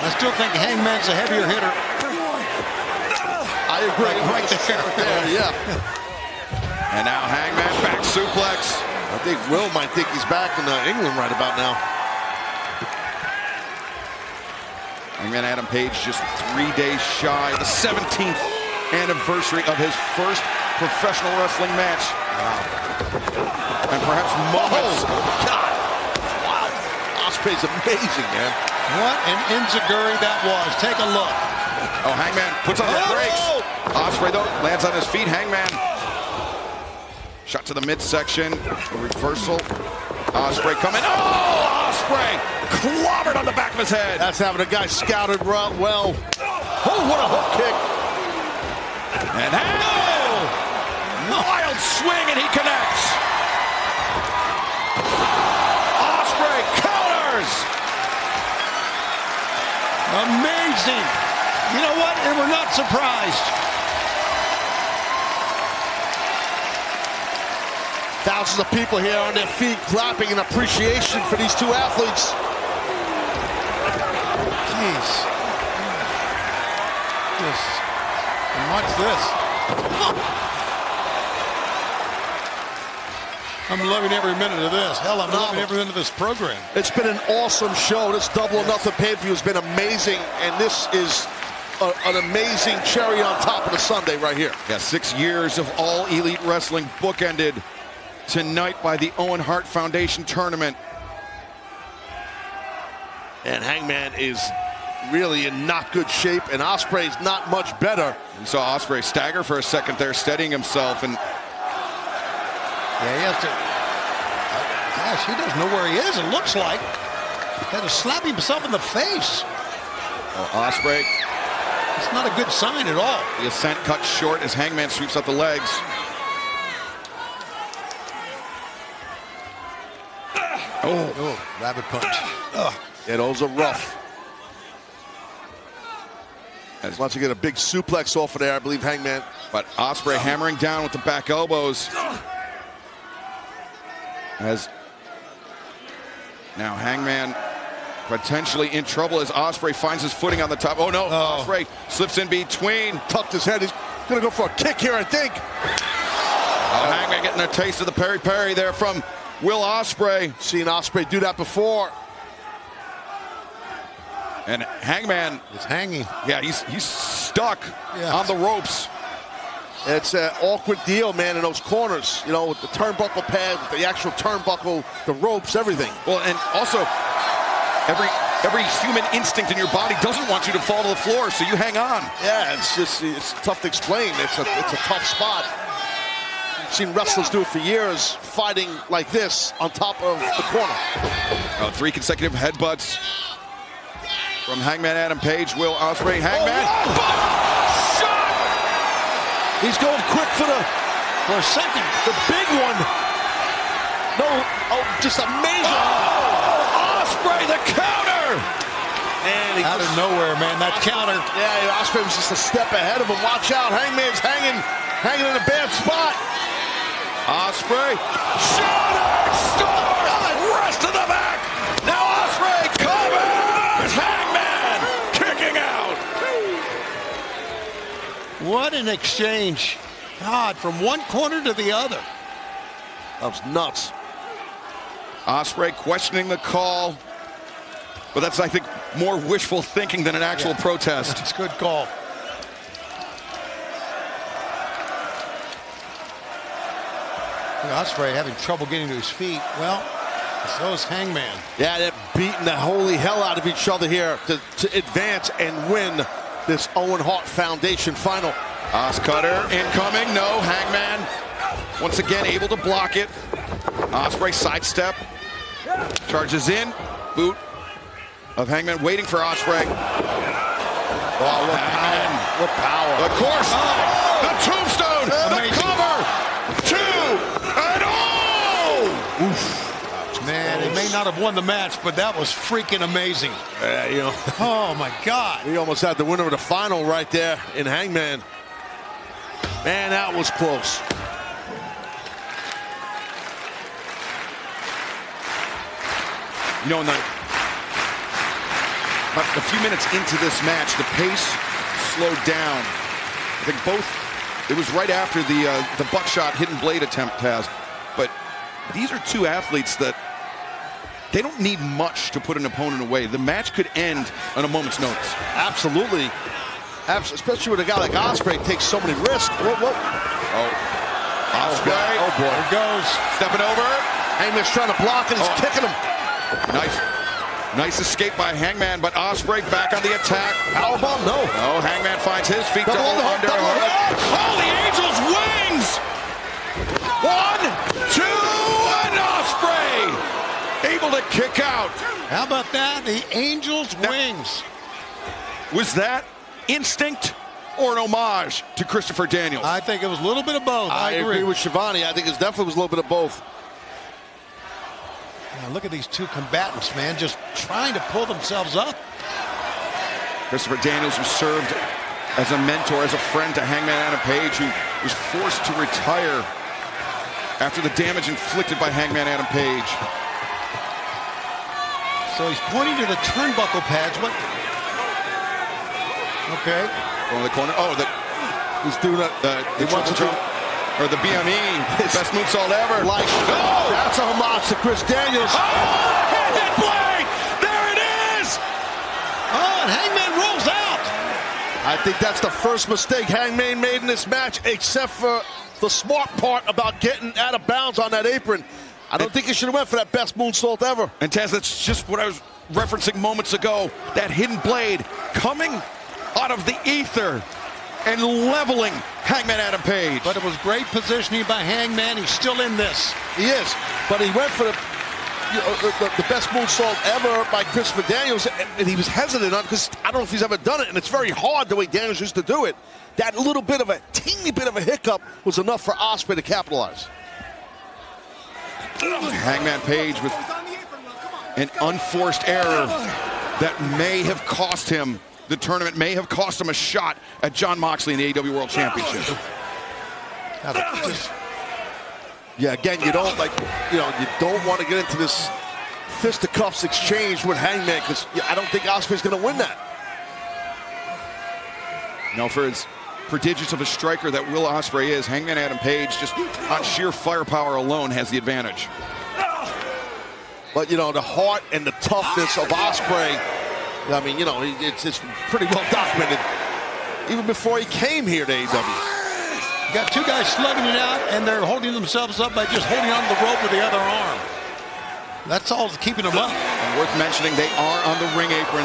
I still think Hangman's a heavier hitter. I agree. Right there. Yeah. And now Hangman back suplex. I think Will might think he's back in England right about now. Hangman Adam Page just 3 days shy of the 17th anniversary of his first professional wrestling match. Wow. And perhaps moments. Oh, God. Wow. Ospreay's amazing, man. What an enziguri that was. Take a look. Oh, Hangman puts on the brakes. Ospreay, though, lands on his feet. Hangman. Shot to the midsection. A reversal. Ospreay coming. Oh, Ospreay clobbered on the back of his head. That's having a guy scouted well. Oh, what a hook kick. And wild swing, and he connects. Ospreay counters. Amazing. You know what? And we're not surprised. Thousands of people here on their feet clapping in appreciation for these two athletes. Jeez. And watch this. I'm loving every minute of this. Hell, I'm loving every minute of this program. It's been an awesome show. This Double or Nothing pay-per-view has been amazing, and this is an amazing cherry on top of the Sunday right here. Yeah, 6 years of All Elite Wrestling bookended tonight by the Owen Hart Foundation tournament. And Hangman is really in not good shape, and Ospreay's not much better. You saw Ospreay stagger for a second there, steadying himself, and yeah, he has to. Gosh, he doesn't know where he is. It looks like he had to slap himself in the face. Ospreay. It's not a good sign at all. The ascent cut short as Hangman sweeps up the legs. Oh, rabbit punch. Yeah, those are rough. Once you get a big suplex off of there, I believe Hangman. But Ospreay hammering down with the back elbows. As now Hangman potentially in trouble as Ospreay finds his footing on the top. Oh no, Ospreay slips in between. Tucked his head. He's gonna go for a kick here, I think. Hangman getting a taste of the peri-peri there from Will Ospreay. Seen Ospreay do that before. And Hangman is hanging. Yeah, he's stuck on the ropes. It's an awkward deal, man, in those corners. You know, with the turnbuckle pad, with the actual turnbuckle, the ropes, everything. Well, and also, every human instinct in your body doesn't want you to fall to the floor, so you hang on. Yeah, it's tough to explain. It's a tough spot. I've seen wrestlers do it for years, fighting like this on top of the corner. 3 consecutive headbutts from Hangman Adam Page. Will Ospreay, Hangman. Shot! He's going quick for a second. The big one. No, just amazing. Ospreay, the counter. And out of nowhere, man, that counter. Yeah, Ospreay was just a step ahead of him. Watch out, Hangman's hanging in a bad spot. Ospreay, shooting star, rest to the back. Now Ospreay covers. Hangman kicking out. What an exchange. God, from one corner to the other. That was nuts. Ospreay questioning the call. But that's, I think, more wishful thinking than an actual protest. It's a good call. Ospreay having trouble getting to his feet. Well, so is Hangman. Yeah, they're beating the holy hell out of each other here to advance and win this Owen Hart Foundation final. Oscutter incoming. No, Hangman once again able to block it. Ospreay sidestep. Charges in. Boot of Hangman waiting for Ospreay. Oh, what power. Of course. The tombstone. The cover. 2 and Oof. Man, he may not have won the match, but that was freaking amazing. You know. Oh, my God. We almost had the winner of the final right there in Hangman. Man, that was close. You know, a few minutes into this match, the pace slowed down. I think it was right after the buckshot hidden blade attempt, Taz. But these are two athletes that they don't need much to put an opponent away. The match could end on a moment's notice. Absolutely. Especially with a guy like Ospreay takes so many risks. Whoa, whoa. Oh. Ospreay. Oh, boy. There goes. Stepping over. Hangman's trying to block it. He's kicking him. Nice escape by Hangman, but Ospreay back on the attack. Powerbomb? No. Oh, Hangman finds his feet. Double under. Oh, the Angel's wings! 1, 2, and Ospreay able to kick out. How about that? The Angel's wings. Was that instinct or an homage to Christopher Daniels? I think it was a little bit of both. I agree with Shivani. I think it definitely was a little bit of both. Now look at these two combatants, man, just trying to pull themselves up. Christopher Daniels, who served as a mentor, as a friend to Hangman Adam Page, who was forced to retire after the damage inflicted by Hangman Adam Page. So he's pointing to the turnbuckle pads. What? Okay. Going to the corner. Oh, he's doing it. He wants to jump. Or the BME, best moonsault ever. Like, oh! That's a homage to Chris Daniels. Oh! Hit blade! There it is! Oh, and Hangman rolls out. I think that's the first mistake Hangman made in this match, except for the smart part about getting out of bounds on that apron. I don't think he should have went for that best moonsault ever. And Taz, that's just what I was referencing moments ago. That hidden blade coming out of the ether and leveling Hangman Adam Page. But it was great positioning by Hangman. He's still in this. He is. But he went for the best moonsault ever by Christopher Daniels, and he was hesitant on it because I don't know if he's ever done it, and it's very hard the way Daniels used to do it. That little bit of a teeny bit of a hiccup was enough for Ospreay to capitalize. Hangman Page with an unforced error that may have cost him the tournament, may have cost him a shot at Jon Moxley in the AEW World Championship. Yeah, again, you don't want to get into this fisticuffs exchange with Hangman because I don't think Ospreay's going to win that. No, for as prodigious of a striker that Will Ospreay is, Hangman Adam Page, just on sheer firepower alone, has the advantage. But, the heart and the toughness of Ospreay, I mean, it's pretty well documented. Even before he came here to AEW. You got two guys slugging it out, and they're holding themselves up by just holding onto the rope with the other arm. That's all that's keeping them up. And worth mentioning, they are on the ring apron.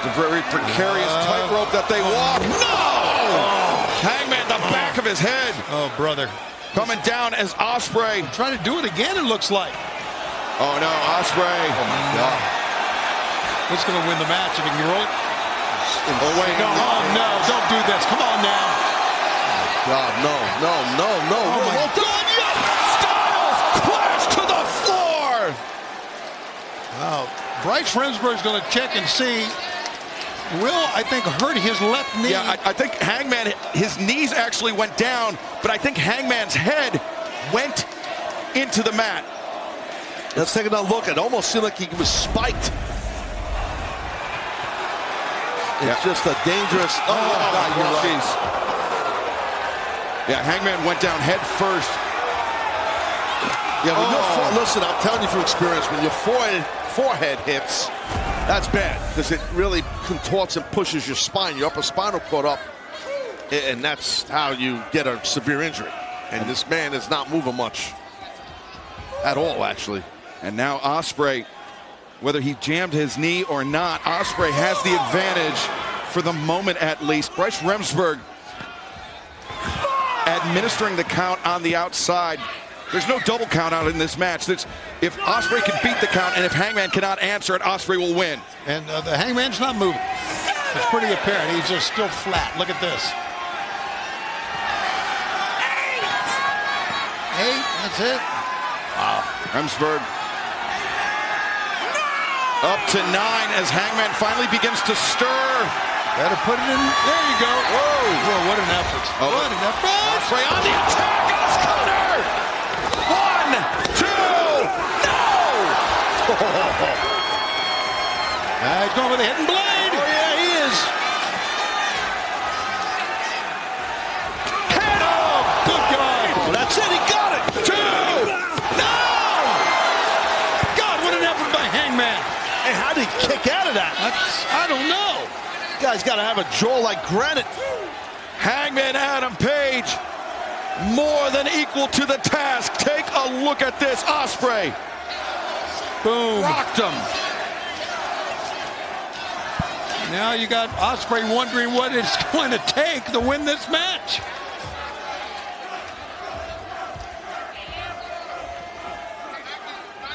The very precarious tightrope that they walk. No! Hangman, the back of his head. Oh, brother. Coming down as Ospreay. Trying to do it again, it looks like. Oh, no, Ospreay. Oh, my God. Who's going to win the match if he can roll it? Oh, wait, no. Oh, no, don't do this. Come on now. God, no. Oh, my God. Styles clash to the floor. Wow. Bryce Remsburg's going to check and see. Will, I think, hurt his left knee. Yeah, I think Hangman, his knees actually went down, but I think Hangman's head went into the mat. Let's take another look. It almost seemed like he was spiked. It's just a dangerous. Oh, God, you're right. Yeah, Hangman went down head first. Yeah, when listen, I'm telling you from experience, when your forehead hits, that's bad because it really contorts and pushes your spine, your upper spinal cord up, and that's how you get a severe injury. And this man is not moving much at all, actually. And now Ospreay, whether he jammed his knee or not, Ospreay has the advantage for the moment at least. Bryce Remsburg administering the count on the outside. There's no double count out in this match. If Ospreay can beat the count and if Hangman cannot answer it, Ospreay will win. And the Hangman's not moving. It's pretty apparent. He's just still flat. Look at this. 8, that's it. Wow. Remsburg up to 9 as Hangman finally begins to stir. Better put it in. There you go. Whoa, what an effort. Oh, what an effort. Ospreay on the attack. Oscar! 1, 2, no! He's going with a hidden blade. Oh, yeah, he is. Head up! Good God. Well, that's it. He got it. 2, no! God, what an effort by Hangman. And how did he kick out of that? I don't know. Guy's got to have a jaw like granite. Hangman Adam Page, more than equal to the task. Take a look at this. Ospreay. Boom. Rocked him. Now you got Ospreay wondering what it's going to take to win this match.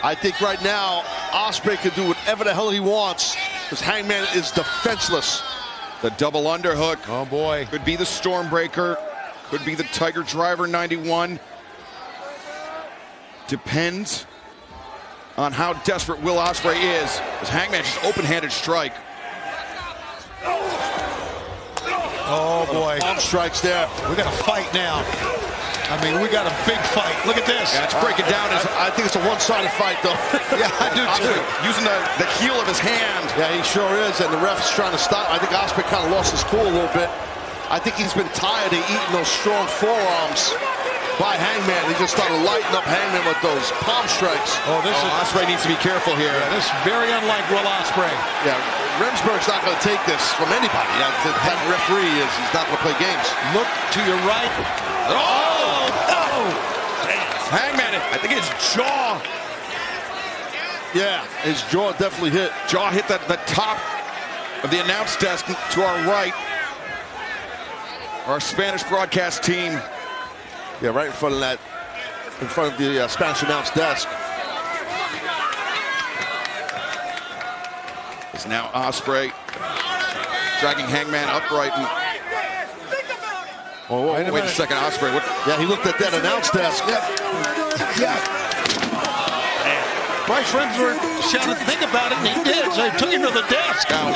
I think right now, Ospreay can do whatever the hell he wants because Hangman is defenseless. The double underhook. Oh, boy. Could be the Stormbreaker. Could be the Tiger Driver 91. Depends on how desperate Will Ospreay is. As Hangman just open-handed strike. Oh, boy. Palm strikes there. We got a fight now. I mean, we got a big fight. Look at this. Yeah, it's breaking down. I think it's a one-sided fight, though. Yeah, I do, too. Using the heel of his hand. Yeah, he sure is, and the ref's trying to stop. I think Ospreay kind of lost his cool a little bit. I think he's been tired of eating those strong forearms by Hangman. He just started lighting up Hangman with those palm strikes. Oh, this is Ospreay needs to be careful here. Yeah, this is very unlike Will Ospreay. Yeah, Remsburg's not going to take this from anybody. The type of referee is, he's not going to play games. Look to your right. Oh, no! Hangman, I think his jaw. Yeah, his jaw definitely hit. Jaw hit the top of the announce desk to our right. Our Spanish broadcast team. Yeah, right in front of that, in front of the Spanish announce desk. It's now Ospreay dragging Hangman upright. And wait a second, Ospreay. What? Yeah, he looked at that announce desk. Yeah. Bryce Remsburg shouted, think about it, and he did. So he took him to the desk. No.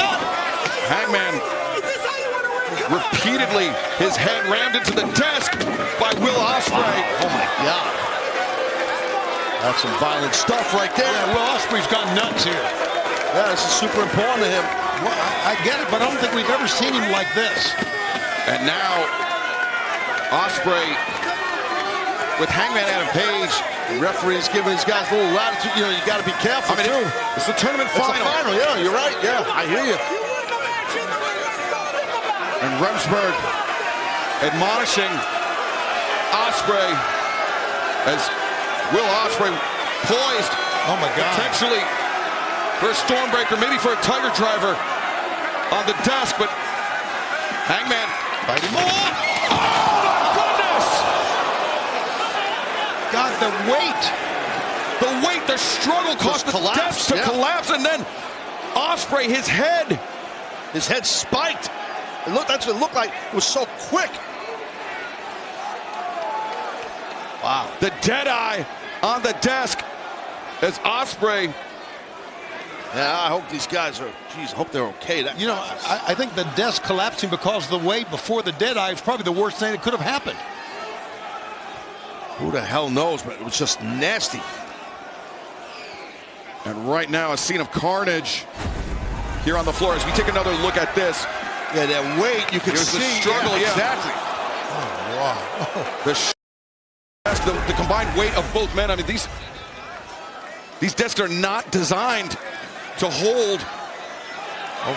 Hangman repeatedly, his head rammed into the desk by Will Ospreay. Oh my God. That's some violent stuff right there. Yeah, Will Ospreay's gone nuts here. Yeah, this is super important to him. Well, I get it, but I don't think we've ever seen him like this. And now, Ospreay with Hangman Adam Page. The referee's giving these guys a little latitude. You know, you got to be careful, too. It's the tournament It's final. a final, yeah, you're right. Yeah, I hear you. And Remsburg admonishing Ospreay as Will Ospreay poised. Oh, my God. Potentially for a Stormbreaker, maybe for a Tiger Driver on the desk, but Hangman fighting more. Oh, my goodness! God, The weight, the struggle caused the desk to collapse, and then Ospreay, his head spiked. That's what it looked like. It was so quick. Wow. The dead eye on the desk as Ospreay. Yeah, I hope these guys are, geez, I hope they're okay. You know, I think the desk collapsing because of the weight before the dead eye is probably the worst thing that could have happened. Who the hell knows, but it was just nasty. And right now, a scene of carnage here on the floor as we take another look at this. Yeah, that weight, you can see. The struggle, yeah. Exactly. Oh, wow. The combined weight of both men. I mean, these desks are not designed to hold. Oh,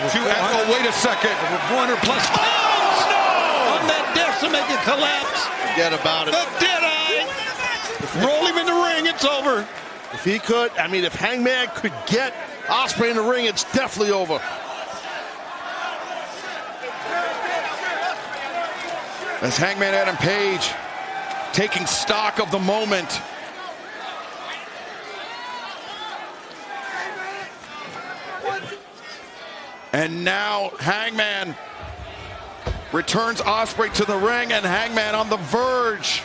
wait a second. Over 400 plus pounds on that desk to make it collapse. Forget about it. The dead eye. Roll him in the ring. It's over. If he could, I mean, if Hangman could get Ospreay in the ring, it's definitely over. As Hangman Adam Page taking stock of the moment. And now Hangman returns Ospreay to the ring, and Hangman on the verge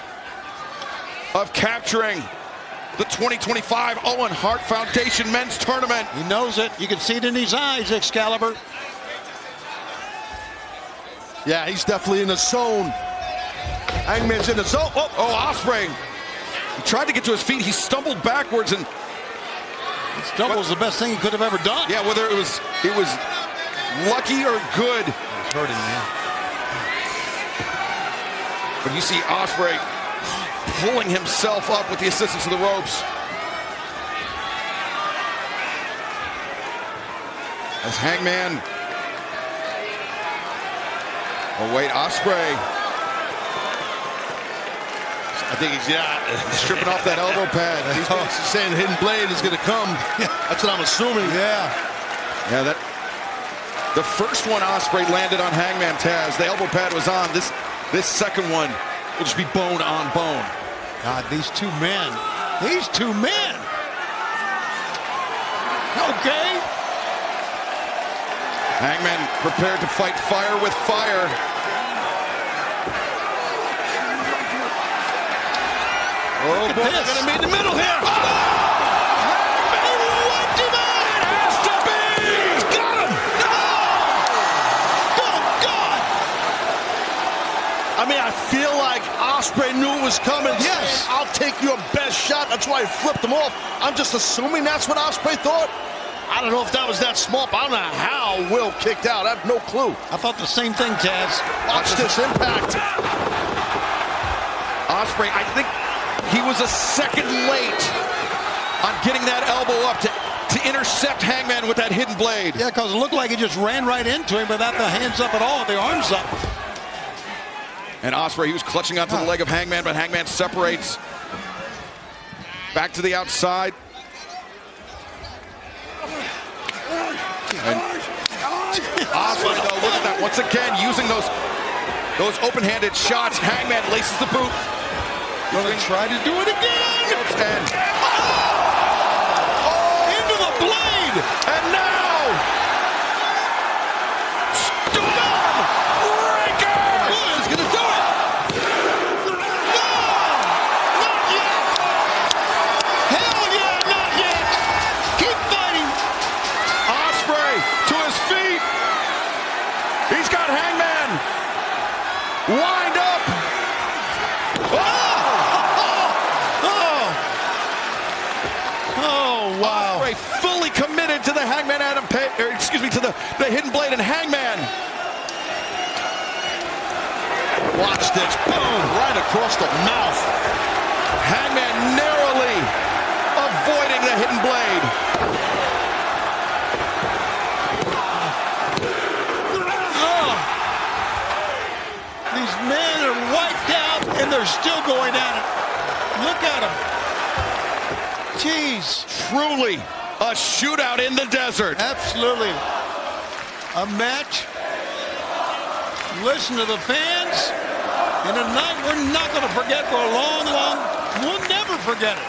of capturing the 2025 Owen Hart Foundation Men's Tournament. He knows it. You can see it in his eyes, Excalibur. Yeah, he's definitely in the zone. Hangman's in the zone. Oh, Ospreay. He tried to get to his feet. He stumbled backwards, and Stumble's the best thing he could have ever done. yeah, whether it was lucky or good. It's hurting, man. But you see Ospreay pulling himself up with the assistance of the ropes. As Hangman. Oh wait, Ospreay. I think he's stripping off that elbow pad. He's saying Hidden Blade is going to come. That's what I'm assuming. Yeah. Yeah, the first one Ospreay landed on Hangman, Taz. The elbow pad was on. This second one will just be bone on bone. God, these two men. Okay. Hangman prepared to fight fire with fire. Oh, boy, they're going to meet in the middle here. I mean, I feel like Ospreay knew it was coming. Yes. I'll take your best shot. That's why he flipped him off. I'm just assuming that's what Ospreay thought. I don't know if that was that smart, but I don't know how Will kicked out. I have no clue. I thought the same thing, Taz. Watch this impact. Ospreay, I think he was a second late on getting that elbow up to intercept Hangman with that hidden blade. Yeah, because it looked like he just ran right into him without the hands up at all, the arms up. And Ospreay, he was clutching onto the leg of Hangman, but Hangman separates. Back to the outside. And Ospreay, though, look at that. Once again, using those open-handed shots. Hangman laces the boot. Gonna try to do it again. And into the blade. And now, Stormbreaker. He's gonna do it. No, not yet. Hell yeah, not yet. Keep fighting. Ospreay to his feet. He's got Hangman lined up. Wow. Ospreay fully committed to the Hangman to the hidden blade, and Hangman. Watch this. Boom. Right across the mouth. Hangman narrowly avoiding the hidden blade. These men are wiped out, and they're still going at it. Look at them. Jeez. Truly a shootout in the desert. Absolutely. A match. Listen to the fans. And a night we're not going to forget for a long, we'll never forget it.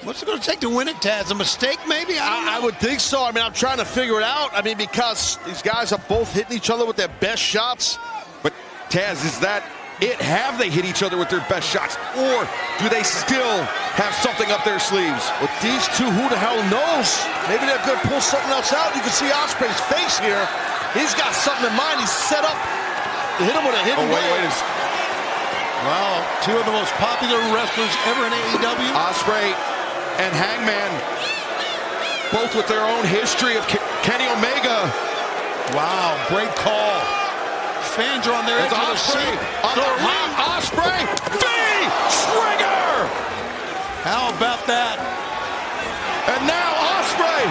What's it going to take to win it, Taz? A mistake, maybe? I would think so. I mean, I'm trying to figure it out. I mean, because these guys are both hitting each other with their best shots. But Taz, is that it? Have they hit each other with their best shots? Or do they still have something up their sleeves? With these two, who the hell knows? Maybe they're going to pull something else out. You can see Ospreay's face here. He's got something in mind. He's set up to hit him with a hidden blade. Wow, two of the most popular wrestlers ever in AEW. Ospreay and Hangman, both with their own history of Kenny Omega. Wow, great call. Fans are on their edge of the seat. On the ring, Ospreay, V-Trigger! How about that? And now Ospreay.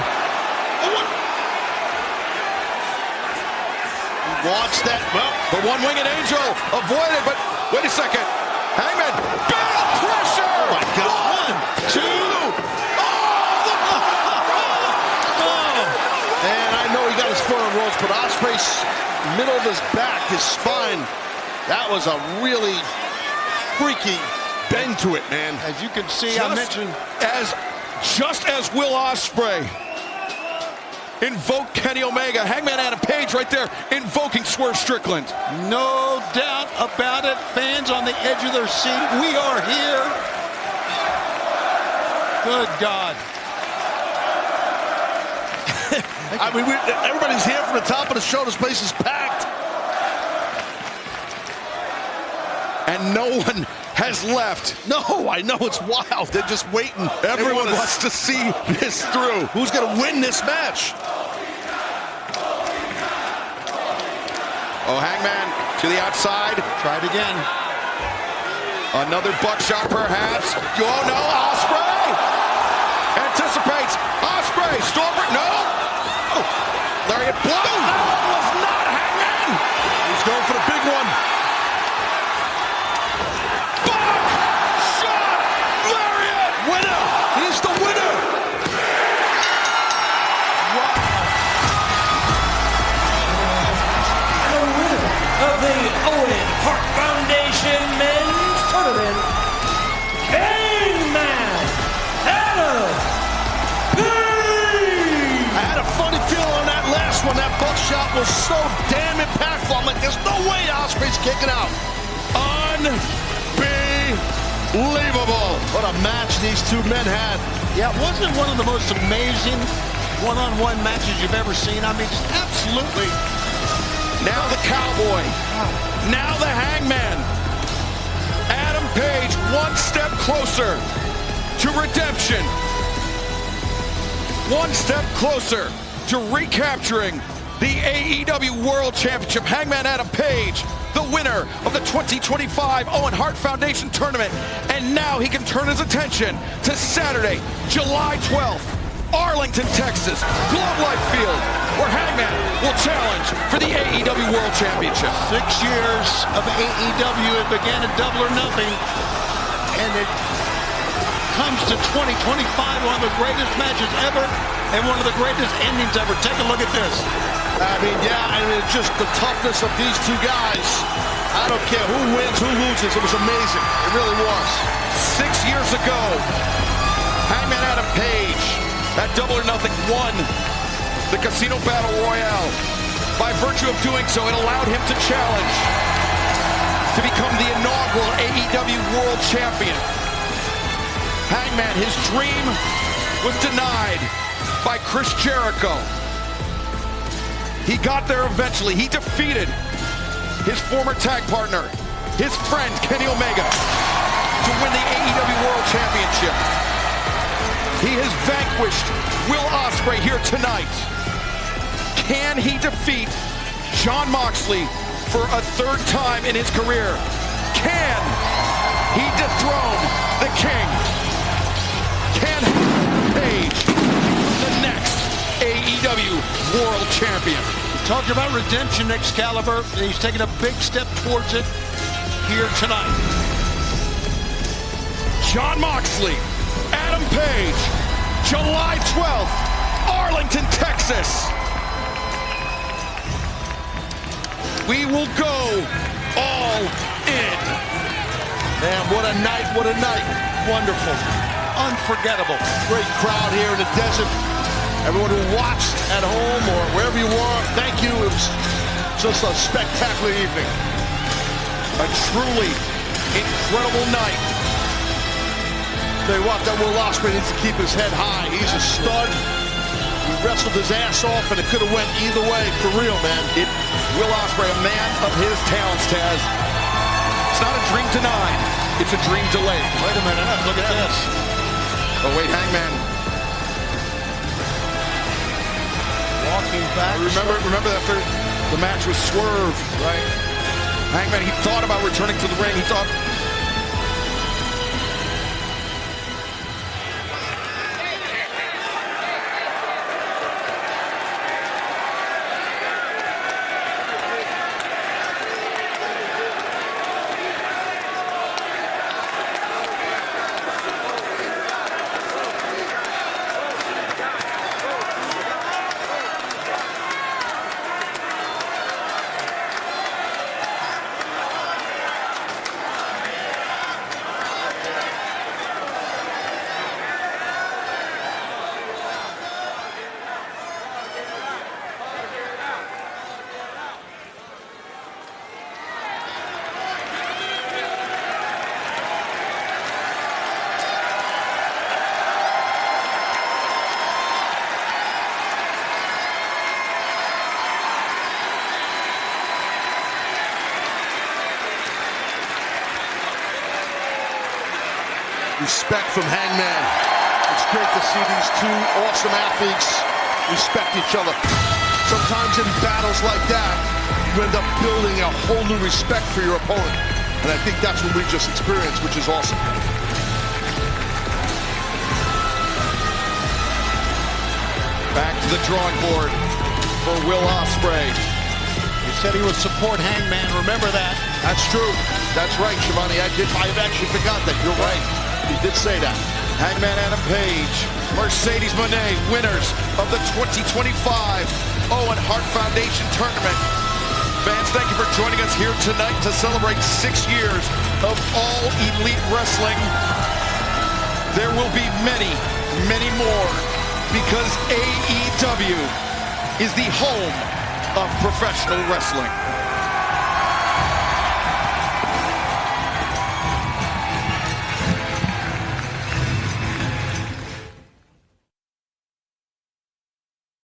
Watch that. Well, the one-winged angel avoided, but wait a second. Hangman, big pressure! Oh my God. 1, 2. And I know he got his foot on ropes, but Ospreay's middle of his back, his spine, that was a really freaky bend to it, man. As you can see, I mentioned just as Will Ospreay invoked Kenny Omega, Hangman Adam Page right there invoking Swerve Strickland. No doubt about it. Fans on the edge of their seat. We are here. Good God. I mean, everybody's here from the top of the show. This place is packed. And no one has left. No, I know, it's wild. They're just waiting. Everyone wants to see this through. Who's going to win this match? Oh, Hangman to the outside. Try it again. Another buckshot, perhaps. Oh, no, Ospreay anticipates. Ospreay, Stormbreaker, no. Oh, Lariat blow. That was not Hangman. He's going for the big one. Buckshot, Lariat. Winner. He's the winner. Of the Owen Hart Foundation Men's Tournament, Hangman Adam Page! I had a funny feeling on that last one. That buckshot was so damn impactful. I'm like, there's no way Ospreay's kicking out. Unbelievable. What a match these two men had. Yeah, wasn't it one of the most amazing one-on-one matches you've ever seen? I mean, just absolutely. Now the Cowboy. Now the Hangman. Adam Page one step closer to redemption. One step closer to recapturing the AEW World Championship. Hangman Adam Page, the winner of the 2025 Owen Hart Foundation Tournament. And now he can turn his attention to Saturday, July 12th. Arlington, Texas, Globe Life Field, where Hangman will challenge for the AEW World Championship. 6 years of AEW. It began at Double or Nothing, and it comes to 2025, one of the greatest matches ever, and one of the greatest endings ever. Take a look at this. I mean, yeah, I mean, it's just the toughness of these two guys. I don't care who wins, who loses. It was amazing. It really was. 6 years ago, Hangman Adam Page at Double or Nothing won the Casino Battle Royale. By virtue of doing so, it allowed him to challenge to become the inaugural AEW World Champion. Hangman, his dream was denied by Chris Jericho. He got there eventually. He defeated his former tag partner, his friend Kenny Omega, to win the AEW World Championship. He has vanquished Will Ospreay here tonight. Can he defeat Jon Moxley for a third time in his career? Can he dethrone the King? Can Page the next AEW World Champion? Talking about redemption, Excalibur, and he's taking a big step towards it here tonight. Jon Moxley, Adam Page, July 12th, Arlington, Texas. We will go all in. Man, what a night, what a night. Wonderful. Unforgettable. Great crowd here in the desert. Everyone who watched at home or wherever you were, thank you. It was just a spectacular evening. A truly incredible night. Tell you what, that Will Ospreay needs to keep his head high. He's a stud. He wrestled his ass off, and it could have went either way. For real, man. Will Ospreay, a man of his talents, Taz. It's not a dream denied. It's a dream delayed. Wait a minute. Look at this. Oh, wait, Hangman. Walking back. Remember after the match was Swerve, right? Hangman, he thought about returning to the ring. He thought, respect from Hangman. It's great to see these two awesome athletes respect each other. Sometimes in battles like that, you end up building a whole new respect for your opponent. And I think that's what we just experienced, which is awesome. Back to the drawing board for Will Ospreay. He said he would support Hangman. Remember that. That's true. That's right, Shivani. I've actually forgot that. You're right. He did say that. Hangman Adam Page, Mercedes Moné, winners of the 2025 Owen Hart Foundation Tournament. Fans, thank you for joining us here tonight to celebrate 6 years of All Elite Wrestling. There will be many, many more, because AEW is the home of professional wrestling.